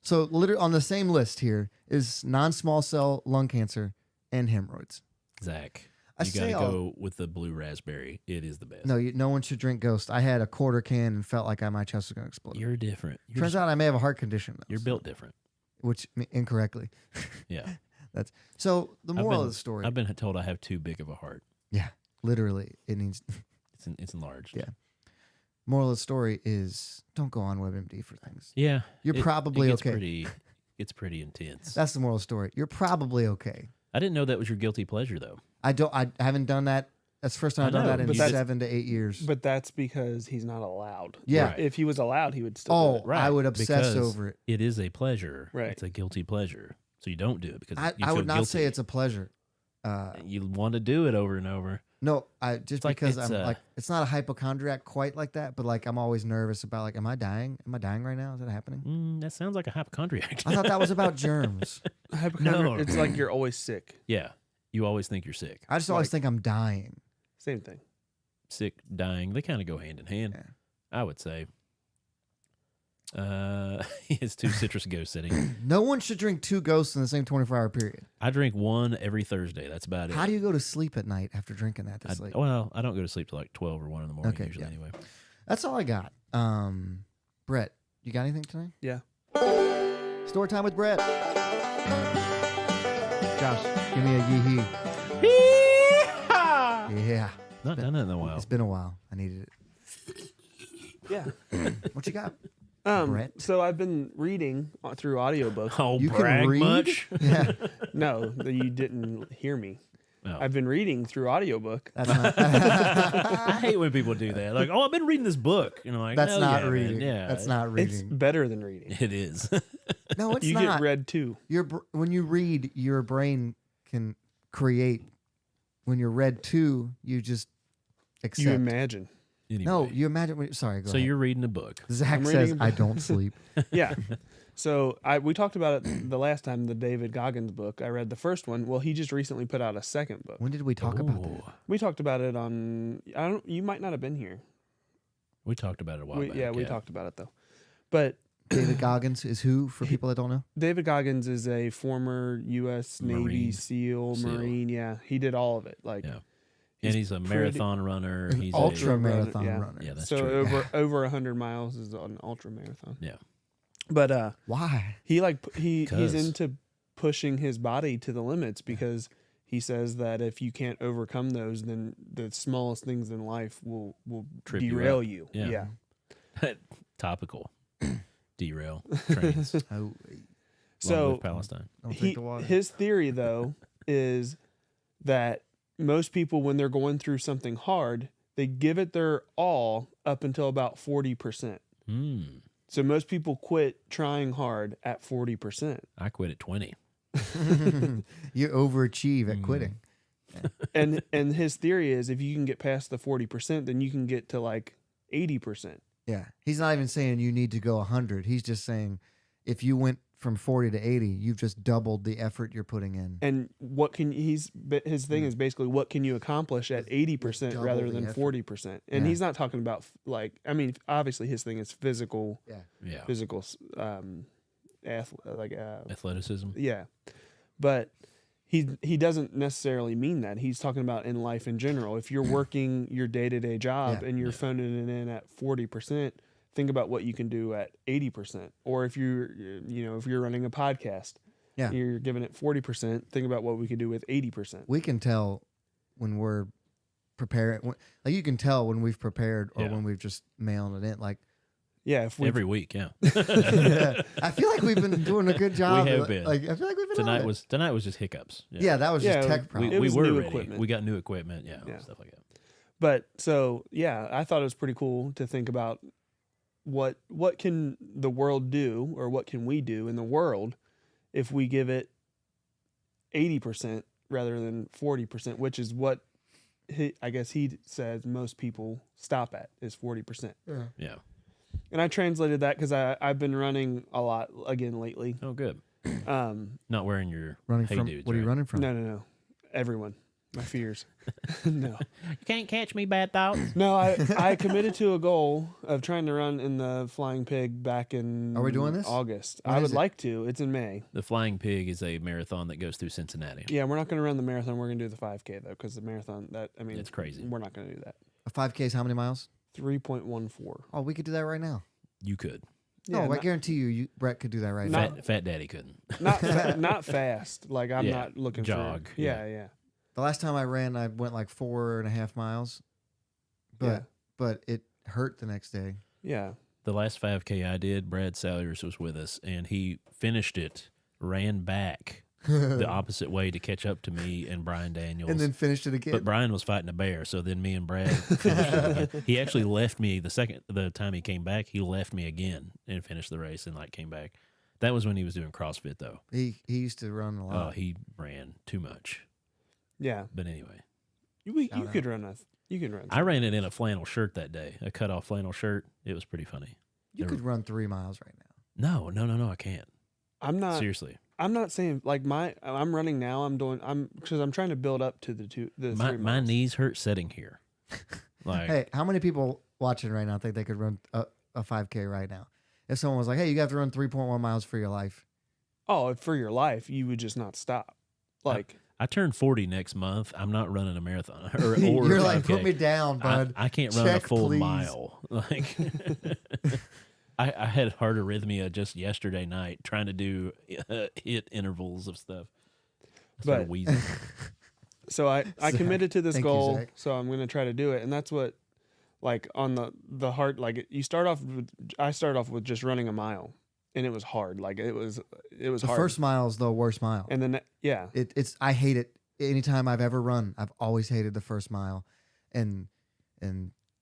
So literally on the same list here is non-small cell lung cancer and hemorrhoids. Zach, I you gotta say all- go with the blue raspberry. It is the best. No, no one should drink Ghost. I had a quarter can and felt like my chest was going to explode. You're different. Turns out I may have a heart condition. Though, you're built different. which incorrectly. Yeah. So the moral been- of the story. I've been told I have too big of a heart. Yeah, literally, it needs. It's enlarged. Yeah. Moral of the story is don't go on WebMD for things. Yeah. You're probably it gets okay. It's pretty intense. That's the moral of the story. You're probably okay. I didn't know that was your guilty pleasure though. I haven't done that. That's the first time I I've done know, that in but that's- 7 to 8 years. But that's because he's not allowed. Yeah. Right. If he was allowed, he would still do it. Right. I would obsess because over it. It is a pleasure. Right. It's a guilty pleasure. So you don't do it because you I feel would not guilty. say it's a pleasure. You want to do it over and over. No, just like because it's, I'm like it's not a hypochondriac quite like that, but like I'm always nervous about like, am I dying? Am I dying right now? Is that happening? That sounds like a hypochondriac. I thought that was about germs. Hypochondria, No. it's like you're always sick. Yeah. You always think you're sick. I just always Like- think I'm dying. Same thing. Sick, dying, they kind of go hand in hand. Yeah. I would say. It's 2 citrus ghosts sitting. No one should drink 2 Ghosts in the same 24-hour period. I drink 1 every Thursday. That's about it. How do you go to sleep at night after drinking that to sleep? Well, I don't go to sleep till like 12 or 1 in the morning Okay, usually yeah. anyway. That's all I got. Brett, you got anything tonight? Yeah. Story time with Brett. Josh, give me a yee-hee. Yeah. Not done that in a while. It's been a while. I needed it. Yeah. What you got? Um, Brett? so I've been reading through audiobooks. Oh, You can brag read? much? Yeah. No, that you didn't hear me. Oh. I've been reading through audiobook. That's not. I hate when people do that. Like, oh, I've been reading this book. You know, like, That's "No, not yeah, man, reading. Yeah, That's not It's reading. better than reading. It is. No, it's You not. get read too. When you read, your brain can create. When you're read to, you just accept. You imagine. Anyway. No, you imagine. Sorry, go So ahead. you're reading a book. Zach I'm says, reading- "I don't sleep." Yeah. So we talked about it the last time, the David Goggins book. I read the first one. Well, he just recently put out a second book. When did we talk about that? Ooh. We talked about it on. I don't. You might not have been here. We talked about it a while back. We talked about it though. But David Goggins is who for people that don't know? David Goggins is a former U.S. Navy Marine. SEAL, SEAL. Marine. Yeah, he did all of it. Like, Yeah. And he's a pretty- marathon runner. An He's ultra a, marathon yeah. runner. Yeah, that's so true. over 100 miles is an ultra marathon. Yeah. But Why? he he's 'Cause- into pushing his body to the limits because he says that if you can't overcome those, then the smallest things in life will Trip you derail up. you. Yeah. Topical. Derail. Trains. Oh, Long So live Palestine. don't drink the water. his theory though is that most people when they're going through something hard, they give it their all up until about 40%. Hmm. So most people quit trying hard at 40%. I quit at 20. You overachieve Mm. at quitting. And his theory is if you can get past the 40%, then you can get to like 80%. Yeah. He's not even saying you need to go 100. He's just saying if you went from 40 to 80, you've just doubled the effort you're putting in. And what can his thing is basically what can you accomplish at 80% double rather the than effort. 40%. And Yeah. he's not talking about like I mean obviously his thing is physical Yeah. Athleticism. yeah. But he doesn't necessarily mean that. He's talking about in life in general. If you're working your day-to-day job Yeah. and you're Yeah. phoning it in at 40%, think about what you can do at 80%. Or if if you're running a podcast, Yeah. you're giving it 40%, think about what we could do with 80%. We can tell when we're preparing. Like you can tell when we've prepared or Yeah. when we've just mailing it in. Like Yeah, if we every week. Yeah, I feel like we've been doing a good job. We have been. Like I feel like we've been tonight on it. was just hiccups. Yeah, that was just tech we- problems. It We was were new ready. equipment. We got new equipment. Yeah, Yeah. stuff like that. But so yeah, I thought it was pretty cool to think about what can the world do, or what can we do in the world if we give it 80% rather than 40%, which is what I guess he says most people stop at is 40%. Yeah. And I translated that because I've been running a lot again lately. Oh, good. Um, Not wearing your Running hey from dudes. what are you right? running from? no, everyone, my fears. No. You can't catch me, bad thoughts. No, I committed to a goal of trying to run in the Flying Pig back in Are we doing this? August. When I is would it? like to. It's in May. The Flying Pig is a marathon that goes through Cincinnati. Yeah, we're not going to run the marathon. We're going to do the 5K though, because the marathon It's crazy. We're not going to do that. A 5K is how many miles? 3.14. Oh, we could do that right now. You could. Yeah, I not- guarantee you, Brett could do that right now. Fat Daddy couldn't. Not fast. Like I'm Yeah, not looking jog, for. Yeah. The last time I ran, I went like 4.5 miles, Yeah. but it hurt the next day. Yeah. The last 5K I did, Brad Salyers was with us, and he finished it, ran back the opposite way to catch up to me and Brian Daniels. And then finished it again. But Brian was fighting a bear, so then me and Brad finished it again. He actually left me the time he came back. He left me again and finished the race and came back. That was when he was doing CrossFit though. He used to run a Oh, lot. he ran too much. Yeah. But anyway, You Shout could run You can run. I ran it in a flannel shirt that day, a cut off flannel shirt. It was pretty funny. You could run 3 miles right now. No, I can't. I'm not. Seriously. I'm not saying like I'm running now. Because I'm trying to build up to the 3 My miles. knees hurt sitting here. Like, Hey, how many people watching right now think they could run a 5K right now? If someone was like, "Hey, you have to run 3.1 miles for your life," Oh, for your life, you would just not stop. Like I turn 40 next month. I'm not running a marathon. Or you're a like, 5K. "Put me down, bud." I can't run a Check, full please. mile. Like, I had heart arrhythmia just yesterday night trying to do hit intervals of stuff. I started But- wheezing. so I Zach. committed to this Thank you, goal, Zach. so I'm gonna try to do it, and that's what like on the hard like I started off with just running a mile, and it was hard. Like it was The hard. first mile is the worst mile. and then yeah, It's I hate it. Anytime I've ever run, I've always hated the first mile, and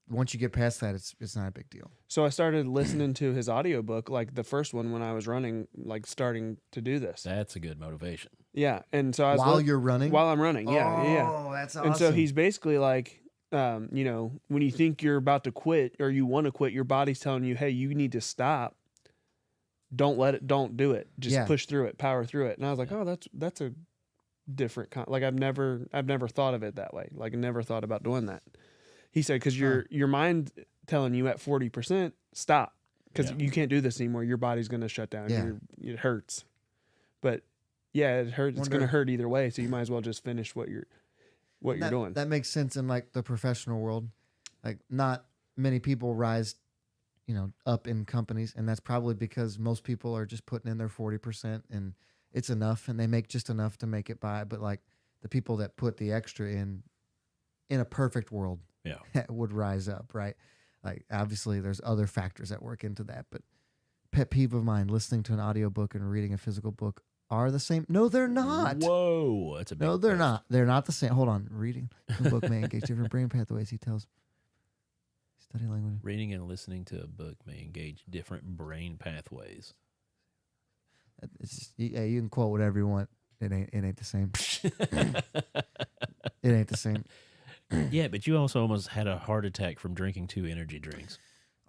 once you get past that, it's not a big deal. so I started listening to his audiobook, like the first one when I was running, like starting to do this. That's a good motivation. Yeah, and so I was While you're running, while I'm running, yeah. Oh, that's awesome. And so he's basically like, when you think you're about to quit or you want to quit, your body's telling you, hey, you need to stop. Don't do it. Just push through it, power through it. And I was like, oh, that's a different like I've never thought of it that way. Like I never thought about doing that. He said, because your mind telling you at 40%, stop, because you can't do this anymore. Your body's going to shut down. Yeah. It hurts. But yeah, it hurts. It's going to hurt either way. So you might as well just finish what you're doing. That makes sense in like the professional world. Like not many people rise, up in companies, and that's probably because most people are just putting in their 40% and it's enough, and they make just enough to make it by. But like the people that put the extra in a perfect world, would rise up, right? Like obviously there's other factors that work into that, but pet peeve of mine, listening to an audiobook and reading a physical book are the same. No, they're not. Whoa, that's a big No, they're pet. not. They're not the same. Hold on. Reading a book may engage different brain pathways, he tells. Study language. Reading and listening to a book may engage different brain pathways. It's just, you can quote whatever you want. It ain't the same. It ain't the same. Yeah, but you also almost had a heart attack from drinking 2 energy drinks.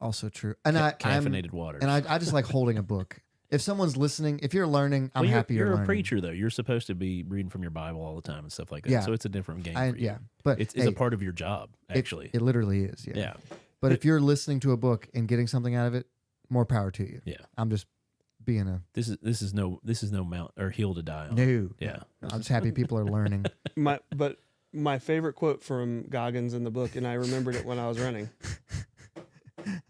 Also true. And Caffeinated water. And I just like holding a book. If someone's listening, if you're learning, I'm happy you're a learning. preacher, though. You're supposed to be reading from your Bible all the time and stuff like that. Yeah. So it's a different game for you. Yeah, but It's hey, a part of your job, actually. It literally is. Yeah. Yeah. But if you're listening to a book and getting something out of it, more power to you. Yeah. I'm just being a This is no mount or hill to die on. no. Yeah. No, I'm just happy people are learning. My favorite quote from Goggins in the book, and I remembered it when I was running.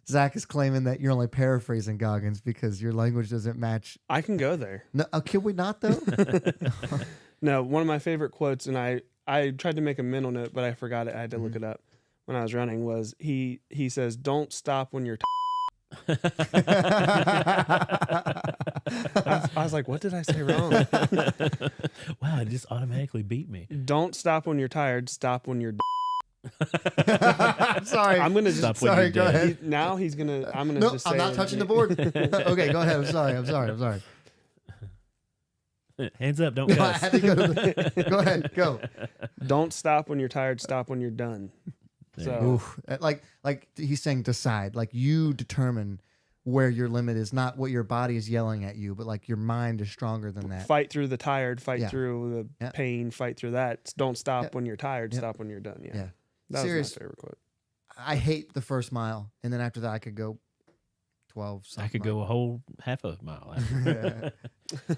Zach is claiming that you're only paraphrasing Goggins because your language doesn't match. I can go there. No, can we not though? No, one of my favorite quotes, and I tried to make a mental note, but I forgot it. I had to look it up when I was running. Was he says, "Don't stop when you're." I was like, what did I say wrong? Wow, it just automatically beat me. Don't stop when you're tired. Stop when you're. Sorry. I'm gonna just. Stop when Sorry, you're go dead. ahead. Now he's gonna. I'm gonna No, just say. I'm not touching the board. Okay, go ahead. I'm sorry. Hands up, don't No, I cuss. had to go to the, go ahead, go. Don't stop when you're tired. Stop when you're done. So Oof. Like he's saying decide. Like you determine where your limit is, not what your body is yelling at you, but like your mind is stronger than that. fight through the tired. Fight Yeah. through the Yeah. pain. Fight through that. Don't stop Yeah. when you're tired. Yeah. Stop when you're done. Yeah. Yeah. That Serious. was my favorite quote. I hate the first mile, and then after that I could go 12. I could go a whole half a mile. After.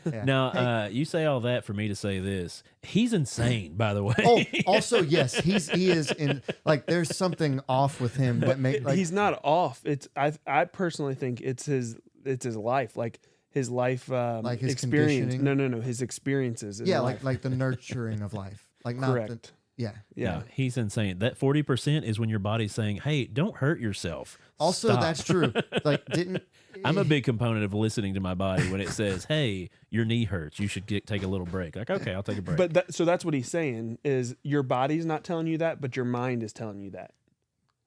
Yeah. Now, you say all that for me to say this. He's insane, by the way. Oh, also yes, he is in like there's something off with him that make like He's not off. It's I personally think it's his life. Like his life Like his experience. conditioning? No. His experiences. In yeah, life. like the nurturing of life. Like not the, Correct. yeah. Yeah. No, he's insane. That 40% is when your body's saying, "Hey, don't hurt yourself." Also, Stop. that's true. Like didn't I'm a big component of listening to my body when it says, "Hey, your knee hurts. You should take a little break." Like, okay, I'll take a break. But so that's what he's saying is your body's not telling you that, but your mind is telling you that.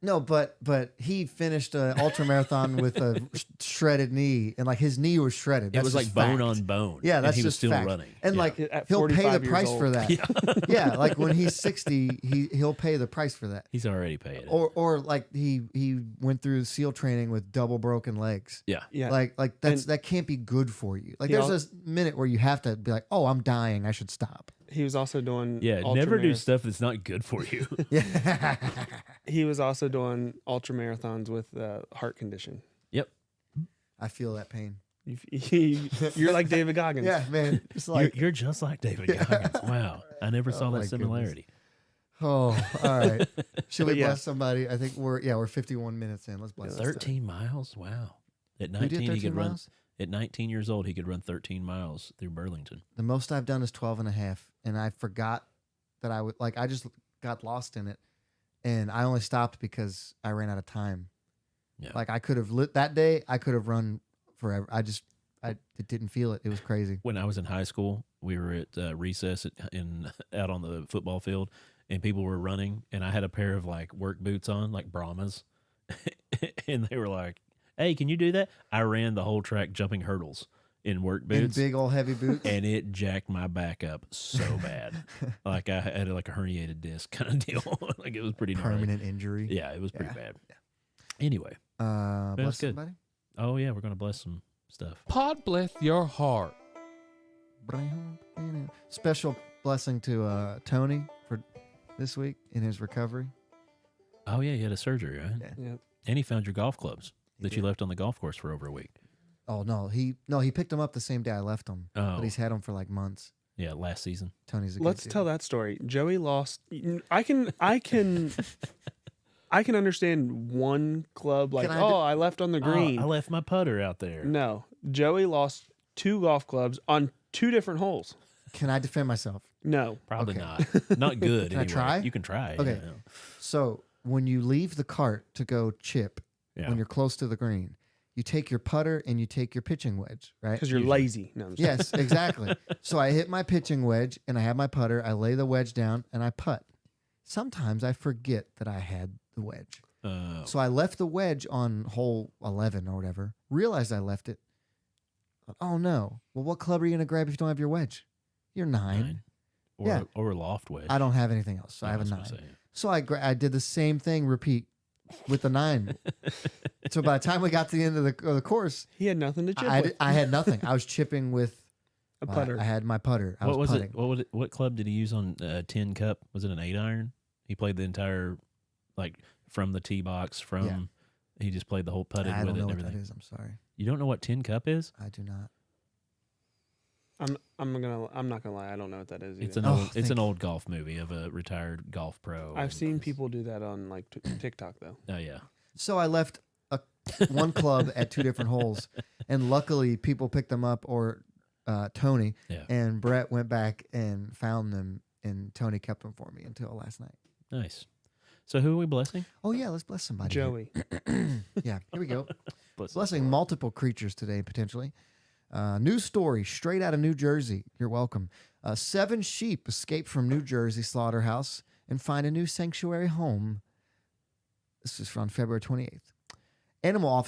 No, but he finished an ultra marathon with a shredded knee, and like his knee was shredded. it That's was like just bone fact. on bone. Yeah, that's and he was just still fact. running. And Yeah. like At he'll pay 45 the years price old. for that. Yeah, like when he's 60, he'll pay the price for that. he's already paid it. Or like he went through SEAL training with double broken legs. Yeah. Yeah. Like that can't be good for you. Like He there's a minute where you have to be like, oh, I'm dying, I should stop. He was also doing Yeah, never do stuff that's not good for you. Yeah. He was also doing ultra marathons with heart condition. Yep. I feel that pain. You're like David Goggins. Yeah, man. It's like You're just like David Goggins. Wow. I never saw my that similarity. oh, all right. Should we But yeah. bless somebody? I think we're 51 minutes in. Let's bless. Yeah, somebody. 13 miles? Wow. At Who 19, did he 13 could run. miles? At 19 years old, he could run 13 miles through Burlington. The most I've done is 12 and a half, and I forgot that I would like. I just got lost in it, and I only stopped because I ran out of time. Yeah. Like I could have lit that day. I could have run forever. I didn't feel it. It was crazy. When I was in high school, we were at recess out on the football field, and people were running, and I had a pair of like work boots on, like Brahmas, and they were like, "Hey, can you do that?" I ran the whole track jumping hurdles in work In boots, big old heavy boots. and it jacked my back up so bad, like I had like a herniated disc kind of deal. Like it was pretty gnarly. Permanent injury. Yeah, it was pretty Yeah. bad. Anyway, Bless that's good. somebody. oh yeah, we're gonna bless some stuff. Podbless your heart. Special blessing to Tony for this week in his recovery. Oh yeah, you had a surgery, right? Yeah. Yep. And he found your golf clubs He that you did. left on the golf course for over a week. Oh no, he picked them up the same day I left him, Oh, but he's had them for like months. yeah, last season. Tony's a good Let's dude. tell that story. Joey lost. I can understand one club like, Can I oh, do- I left on the green. Oh, I left my putter out there. No, Joey lost 2 golf clubs on 2 different holes. Can I defend myself? No, Probably Okay. not. Not good. Can I anyway. try? You can try. Okay. yeah. So when you leave the cart to go chip, Yeah. when you're close to the green, you take your putter and you take your pitching wedge, right? because you're Usually. lazy. No, I'm just Yes, exactly. So I hit my pitching wedge and I have my putter. I lay the wedge down and I putt. Sometimes I forget that I had the wedge. So I left the wedge on hole 11 or whatever. Realized I left it. Oh no. Well, what club are you going to grab if you don't have your wedge? You're 9. Or, Yeah. or a loft wedge. I don't have anything else. So I Yeah, have a was 9. gonna say. So I did the same thing, repeat with the 9. So by the time we got to the end of the course, he had nothing to chip I, with. I had nothing. I was chipping with A putter. I had my putter. I What was putting. it? What was it? What club did he use on Tin Cup? Was it an 8-iron? He played the entire, like from the tee box. From Yeah. he just played the whole putted I with don't it know and what that everything. is. I'm sorry. You don't know what Tin Cup is? I do not. I'm not gonna lie. I don't know what that is. It's either. an Oh, old it's thank an you. old golf movie of a retired golf pro. I've and seen it's- people do that on like TikTok though. Oh yeah. So I left one club at 2 different holes, and luckily people picked them up, or Tony Yeah. and Brett went back and found them, and Tony kept them for me until last night. Nice. So who are we blessing? Oh yeah, let's bless somebody. Joey. Yeah, here we go. blessing multiple creatures today, potentially. News story straight out of New Jersey. You're welcome. 7 sheep escape from New Jersey slaughterhouse and find a new sanctuary home. This is from February 28th. Animal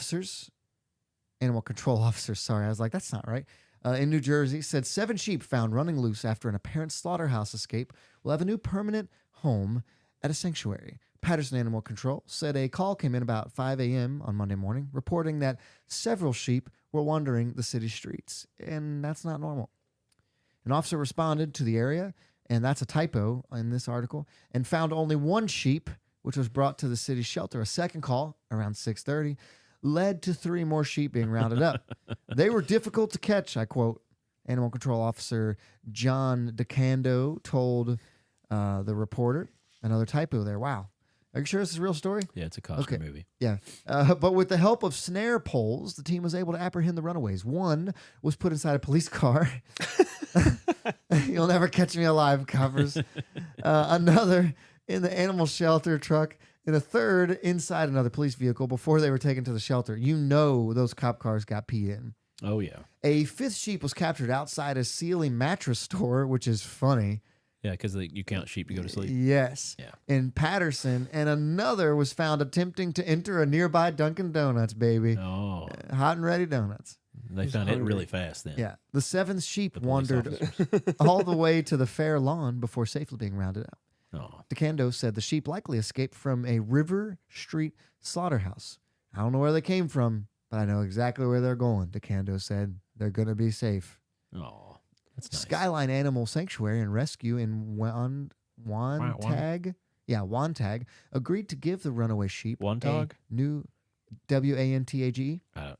control officers, sorry, I was like, that's not right. In New Jersey, said 7 sheep found running loose after an apparent slaughterhouse escape will have a new permanent home at a sanctuary. Patterson Animal Control said a call came in about 5 a.m. on Monday morning, reporting that several sheep were wandering the city streets, and that's not normal. An officer responded to the area, and that's a typo in this article, and found only 1 sheep, which was brought to the city shelter. A second call, around 6:30, led to 3 more sheep being rounded up. They were difficult to catch, I quote. Animal Control Officer John DeCando told the reporter. Another typo there. Wow. Are you sure this is a real story? Yeah, it's a Costco movie. Yeah. But with the help of snare poles, the team was able to apprehend the runaways. 1 was put inside a police car. You'll never catch me alive, coppers. Another in the animal shelter truck, and a third inside another police vehicle before they were taken to the shelter. You know those cop cars got pee in. Oh, yeah. A 5th sheep was captured outside a Sealy mattress store, which is funny. Yeah, because you count sheep to go to sleep. Yes. Yeah. In Patterson, and another was found attempting to enter a nearby Dunkin' Donuts, baby. Oh. Hot and ready donuts. They found it really fast then. Yeah. The 7th sheep The police wandered officers. all the way to the fair lawn before safely being rounded up. Oh. DeCando said the sheep likely escaped from a River Street slaughterhouse. I don't know where they came from, but I know exactly where they're going. DeCando said they're going to be safe. Oh. That's nice. Skyline Animal Sanctuary and Rescue in Wantagh agreed to give the runaway sheep Wantagh? a new Wantaghe.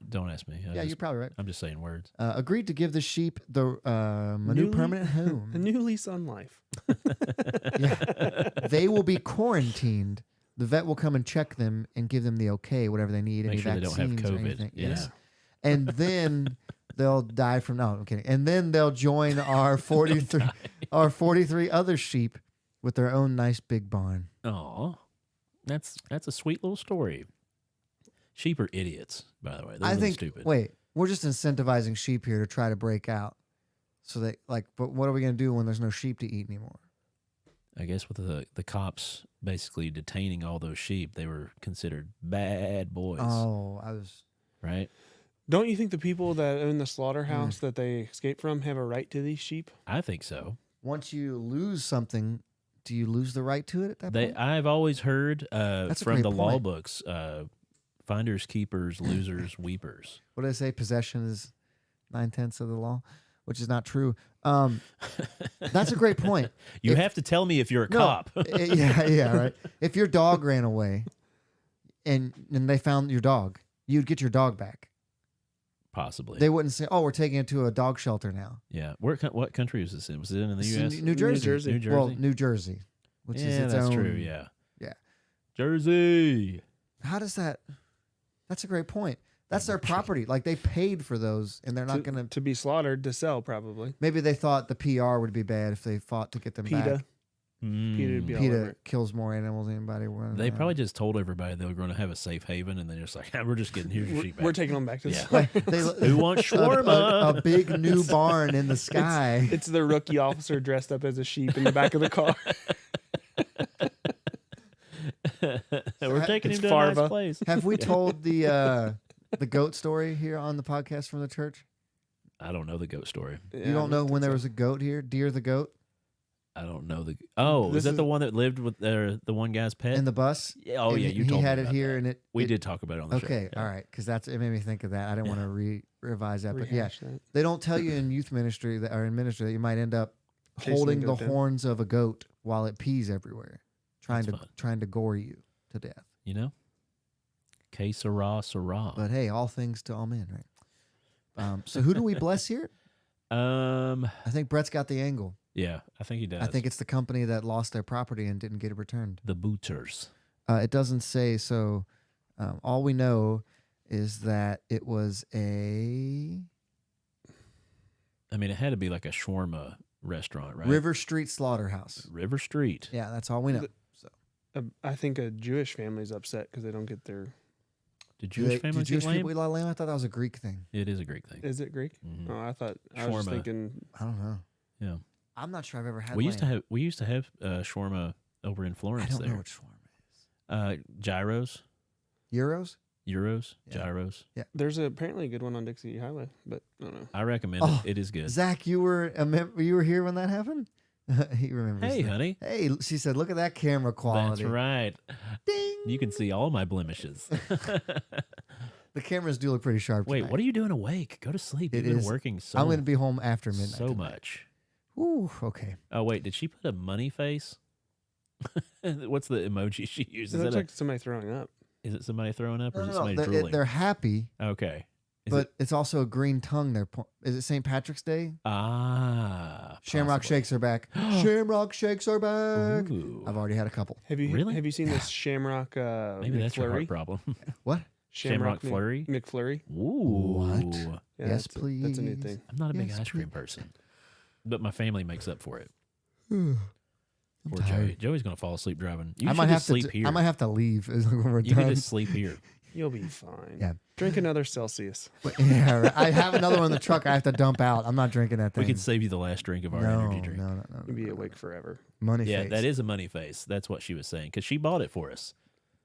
Don't ask me. You're probably right. I'm just saying words. Agreed to give the sheep the a new permanent A home. new lease on life. Yeah. They will be quarantined. The vet will come and check them and give them the okay, whatever they need, Make any sure they don't have vaccines or COVID. anything. Yeah. Yes. And then they'll die from I'm kidding. And then they'll join our 43 other sheep with their own nice big barn. Oh. That's a sweet little story. Sheep are idiots, by the way. They're I really think stupid. wait, we're just incentivizing sheep here to try to break out. So they but what are we gonna do when there's no sheep to eat anymore? I guess with the cops basically detaining all those sheep, they were considered bad boys. Oh, Right? Don't you think the people that own the slaughterhouse that they escaped from have a right to these sheep? I think so. once you lose something, do you lose the right to it at that point? I've always heard That's a from great the law point. books, finders, keepers, losers, weepers. What do they say? Possession is 9/10 of the law, which is not true. That's a great point. You have to tell me if you're a cop. Yeah, right. If your dog ran away and they found your dog, you'd get your dog back. Possibly. They wouldn't say, "Oh, we're taking it to a dog shelter now." Yeah. What country was this in? Was it in the It's U.S.? in New Jersey. New Jersey. Well, New Jersey, which is its that's own. true. Yeah. Yeah. Jersey. How does that? That's a great point. That's their property. Like they paid for those, and they're not going to be slaughtered to sell, probably. Maybe they thought the PR would be bad if they fought to get them PETA. back. PETA would be all over PETA it. kills more animals than anybody. They probably just told everybody they were going to have a safe haven, and they're just like, we're just getting here's your sheep back. We're taking them back to the Yeah. slaughter. Who wants shawarma? a big new barn in the sky. It's the rookie officer dressed up as a sheep in the back of the car. We're taking It's him to a nice Farva. place. Have we told the goat story here on the podcast from the church? I don't know the goat story. You don't know when there was a goat here? Deer the goat I don't know the. Oh, This is that is- the one that lived with the one guy's pet? in the bus? Yeah, oh And yeah, you he told me had it about here, that. and We did talk about it on the show. Okay, Yeah. all right, because it made me think of that. I didn't want to revise that, but yeah, Rehash that. they don't tell you in youth ministry that or in ministry that you might end up Chasing holding the the goat down. horns of a goat while it pees everywhere, That's fun. trying to gore you to death. You know, que sera, sera. But hey, all things to all men, right? So who do we bless here? I think Brett's got the angle. Yeah, I think he does. I think it's the company that lost their property and didn't get it returned. the booters. It doesn't say so. All we know is that it was a I mean, it had to be like a shawarma restaurant, right? River Street Slaughterhouse. River Street. Yeah, that's all we know. So I think a Jewish family's upset because they don't get their Do Jewish families do Jewish eat lamb? people eat a lot of lamb? I thought that was a Greek thing. It is a Greek thing. Is it Greek? Mhm. Oh, I was just Shawarma. thinking. I don't know. Yeah. I'm not sure I've ever had We lamb. used to have shawarma over in I Florence don't know there. what shawarma is. Gyros, Euros? gyros, Yeah. gyros. There's apparently a good one on Dixie Highway, but I don't know. I recommend Oh, it. It is good. Zach, you were here when that happened? He remembers. Hey, that. honey. Hey, she said, look at that camera quality. That's right. Ding. You can see all my blemishes. The cameras do look pretty sharp. Wait, tonight. what are you doing awake? Go to sleep. It You've been is- working so I'm going to be home after midnight. so tonight. much. Ooh, okay. Oh, wait. Did she put a money face? What's the emoji she It uses? looks like somebody throwing up. Is it somebody throwing up or is it No, somebody they're, drooling? they're happy, Okay. Is but it, it's also a green tongue. Is it St. Patrick's Day? Shamrock possibly. shakes are back. Shamrock shakes are back. Ooh. I've already had a couple. Have you Really? Have you seen this Shamrock Maybe that's your heart McFlurry? problem. What? Shamrock Flurry? McFlurry. Ooh. What? Yeah, Yes, That's a new please. thing. I'm not a big Yes, ice cream please. person, but my family makes up for it. I'm Poor Joey. tired. Joey's going to fall asleep driving. You I should might have just sleep here. I might have to leave when we're You done. can just sleep here. You'll be fine. Yeah. Drink another Celsius. Yeah, right. I have another one in the truck. I have to dump out. I'm not drinking that thing. We could save you the last drink of our no, energy drink. no. You'll be awake forever. Money Yeah, face. that is a money face. That's what she was saying because she bought it for us.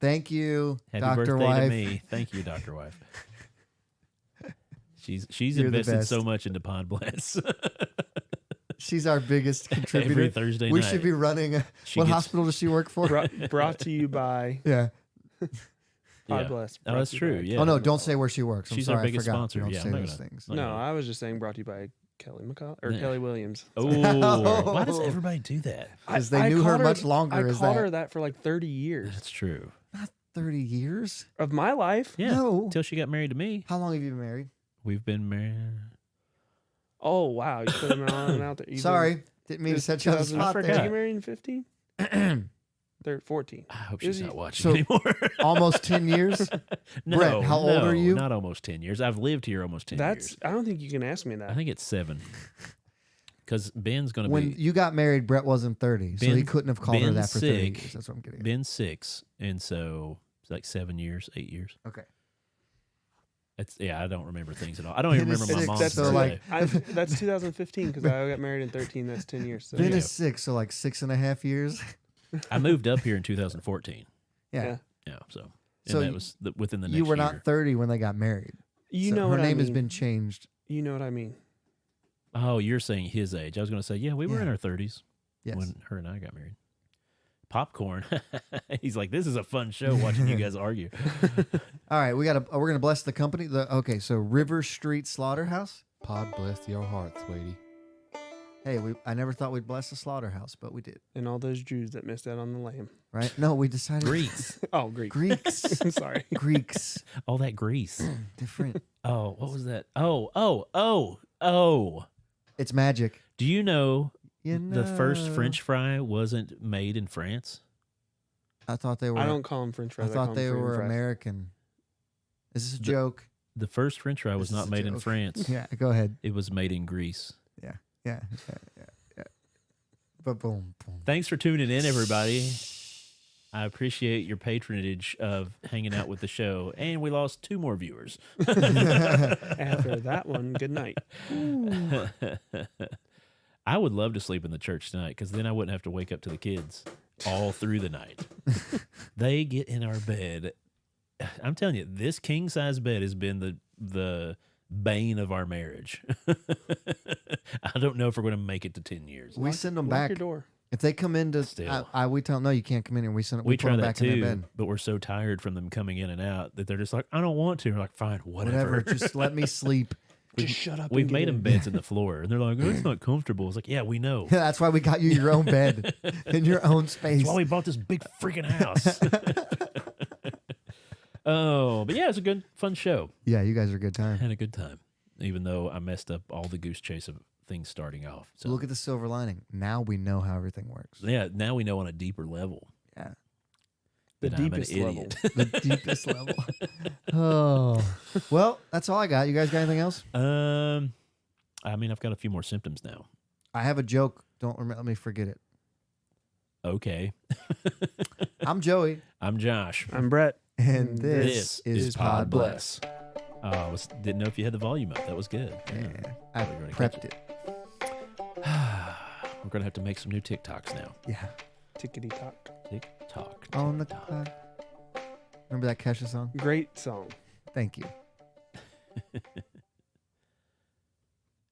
Thank you, Happy Dr. birthday Wife. to me. Thank you, Dr. Wife. She's You're the invested so best. much into Podbless. She's our biggest contributor. Every Thursday we night. should be running. She What gets- hospital does she work for? Brought to you by Yeah. Yeah. Podbless. Oh, that's true. Yeah. Oh no, don't say where she works. I'm She's sorry, our biggest I forgot. sponsor. Don't Yeah, say I'm not those gonna- things. not No, gonna- I was just saying brought to you by Kelly McCall or Yeah. Kelly Williams. Oh, why does everybody do that? 'Cause they knew her called much longer I as called that. her that for like 30 years That's true. 30 years? of my life. Yeah. No. Until she got married to me. How long have you been married? We've been married. Oh wow, you put them on and out there. Sorry, didn't mean to set you on the spot Did you forgot. get married in 15? They're 14. I hope Is she's he- not watching So- anymore. Almost 10 years? No, Brett, how old are no, you? Not almost 10 years. I've lived here almost 10 That's. years. I don't think you can ask me that. I think it's 7. Because Ben's going to When be you got married, Brett wasn't 30, so he Ben- couldn't have called her Ben's that for 30 sick. years. That's what I'm getting at. Ben's 6, and so it's like 7 years, 8 years. Okay. It's I don't remember things at all. I don't even Ben is remember my 6, mom's that's so, birthday. like- that's 2015 because I got married in 13. That's 10 years. So Ben Yeah. is 6, so like 6.5 years. I moved up here in 2014. Yeah. Yeah. Yeah, so and So that was within the next You were year. not 30 when they got married. you So know her what name I mean. has been changed. You know what I mean. Oh, you're saying his age. I was going to say, yeah, we were Yeah. in our 30s Yes. when her and I got married. Popcorn. He's like, this is a fun show watching you guys argue. All right, we're gonna bless the company. Okay, so River Street Slaughterhouse. Pod bless your heart, sweetie. Hey, I never thought we'd bless the slaughterhouse, but we did, And all those Jews that missed out on the lamb. right? No, we decided Grease. Oh, Greek. Greeks. I'm sorry. Greeks, All that grease. different. Oh, what was that? Oh. It's magic. Do you know You the first know. French fry wasn't made in France? I thought they were. I don't call them French I fries. call thought 'em they Freedom were fries. American. Is this a The- joke? The first French fry was This is not a made in joke. France. Yeah, go ahead. It was made in Greece. Yeah. But boom. Thanks for tuning in, everybody. I appreciate your patronage of hanging out with the show. And we lost 2 more viewers. After that one, good night. I would love to sleep in the church tonight because then I wouldn't have to wake up to the kids all through the night. They get in our bed. I'm telling you, this king size bed has been the bane of our marriage. I don't know if we're going to make it to 10 years. We send them Lock back your door. if they come in to. Still. We tell them no, you can't come in here. We send. We put try them that back in too, their bed. but we're so tired from them coming in and out that they're just like, I don't want to. We're like, fine, whatever. Just let me sleep. Just shut up. We've and made get them in. beds in the floor, and they're like, oh, it's not comfortable. It's like, yeah, we know. That's why we got you your own bed in your own space. That's why we bought this big freaking house. Oh, but yeah, it's a good, fun show. Yeah, you guys are a good I time. had a good time, even though I messed up all the goose chase of things starting off. So Look at the silver lining. Now we know how everything works. yeah, now we know on a deeper level Yeah, The that I'm an deepest level. idiot. the deepest level. Oh, well, that's all I got. You guys got anything else? I mean, I've got a few more symptoms now. I have a joke. Let me forget it. Okay, I'm Joey, I'm Josh. I'm Brett. And this is Podbless. Oh, didn't know if you had the volume up. That was good. Yeah, I We're gonna prepped it. We're going to have to make some new TikToks now. Yeah. Tickety tock. TikTok. On the TikTok. clock. Remember that Kesha song? Great song. Thank you.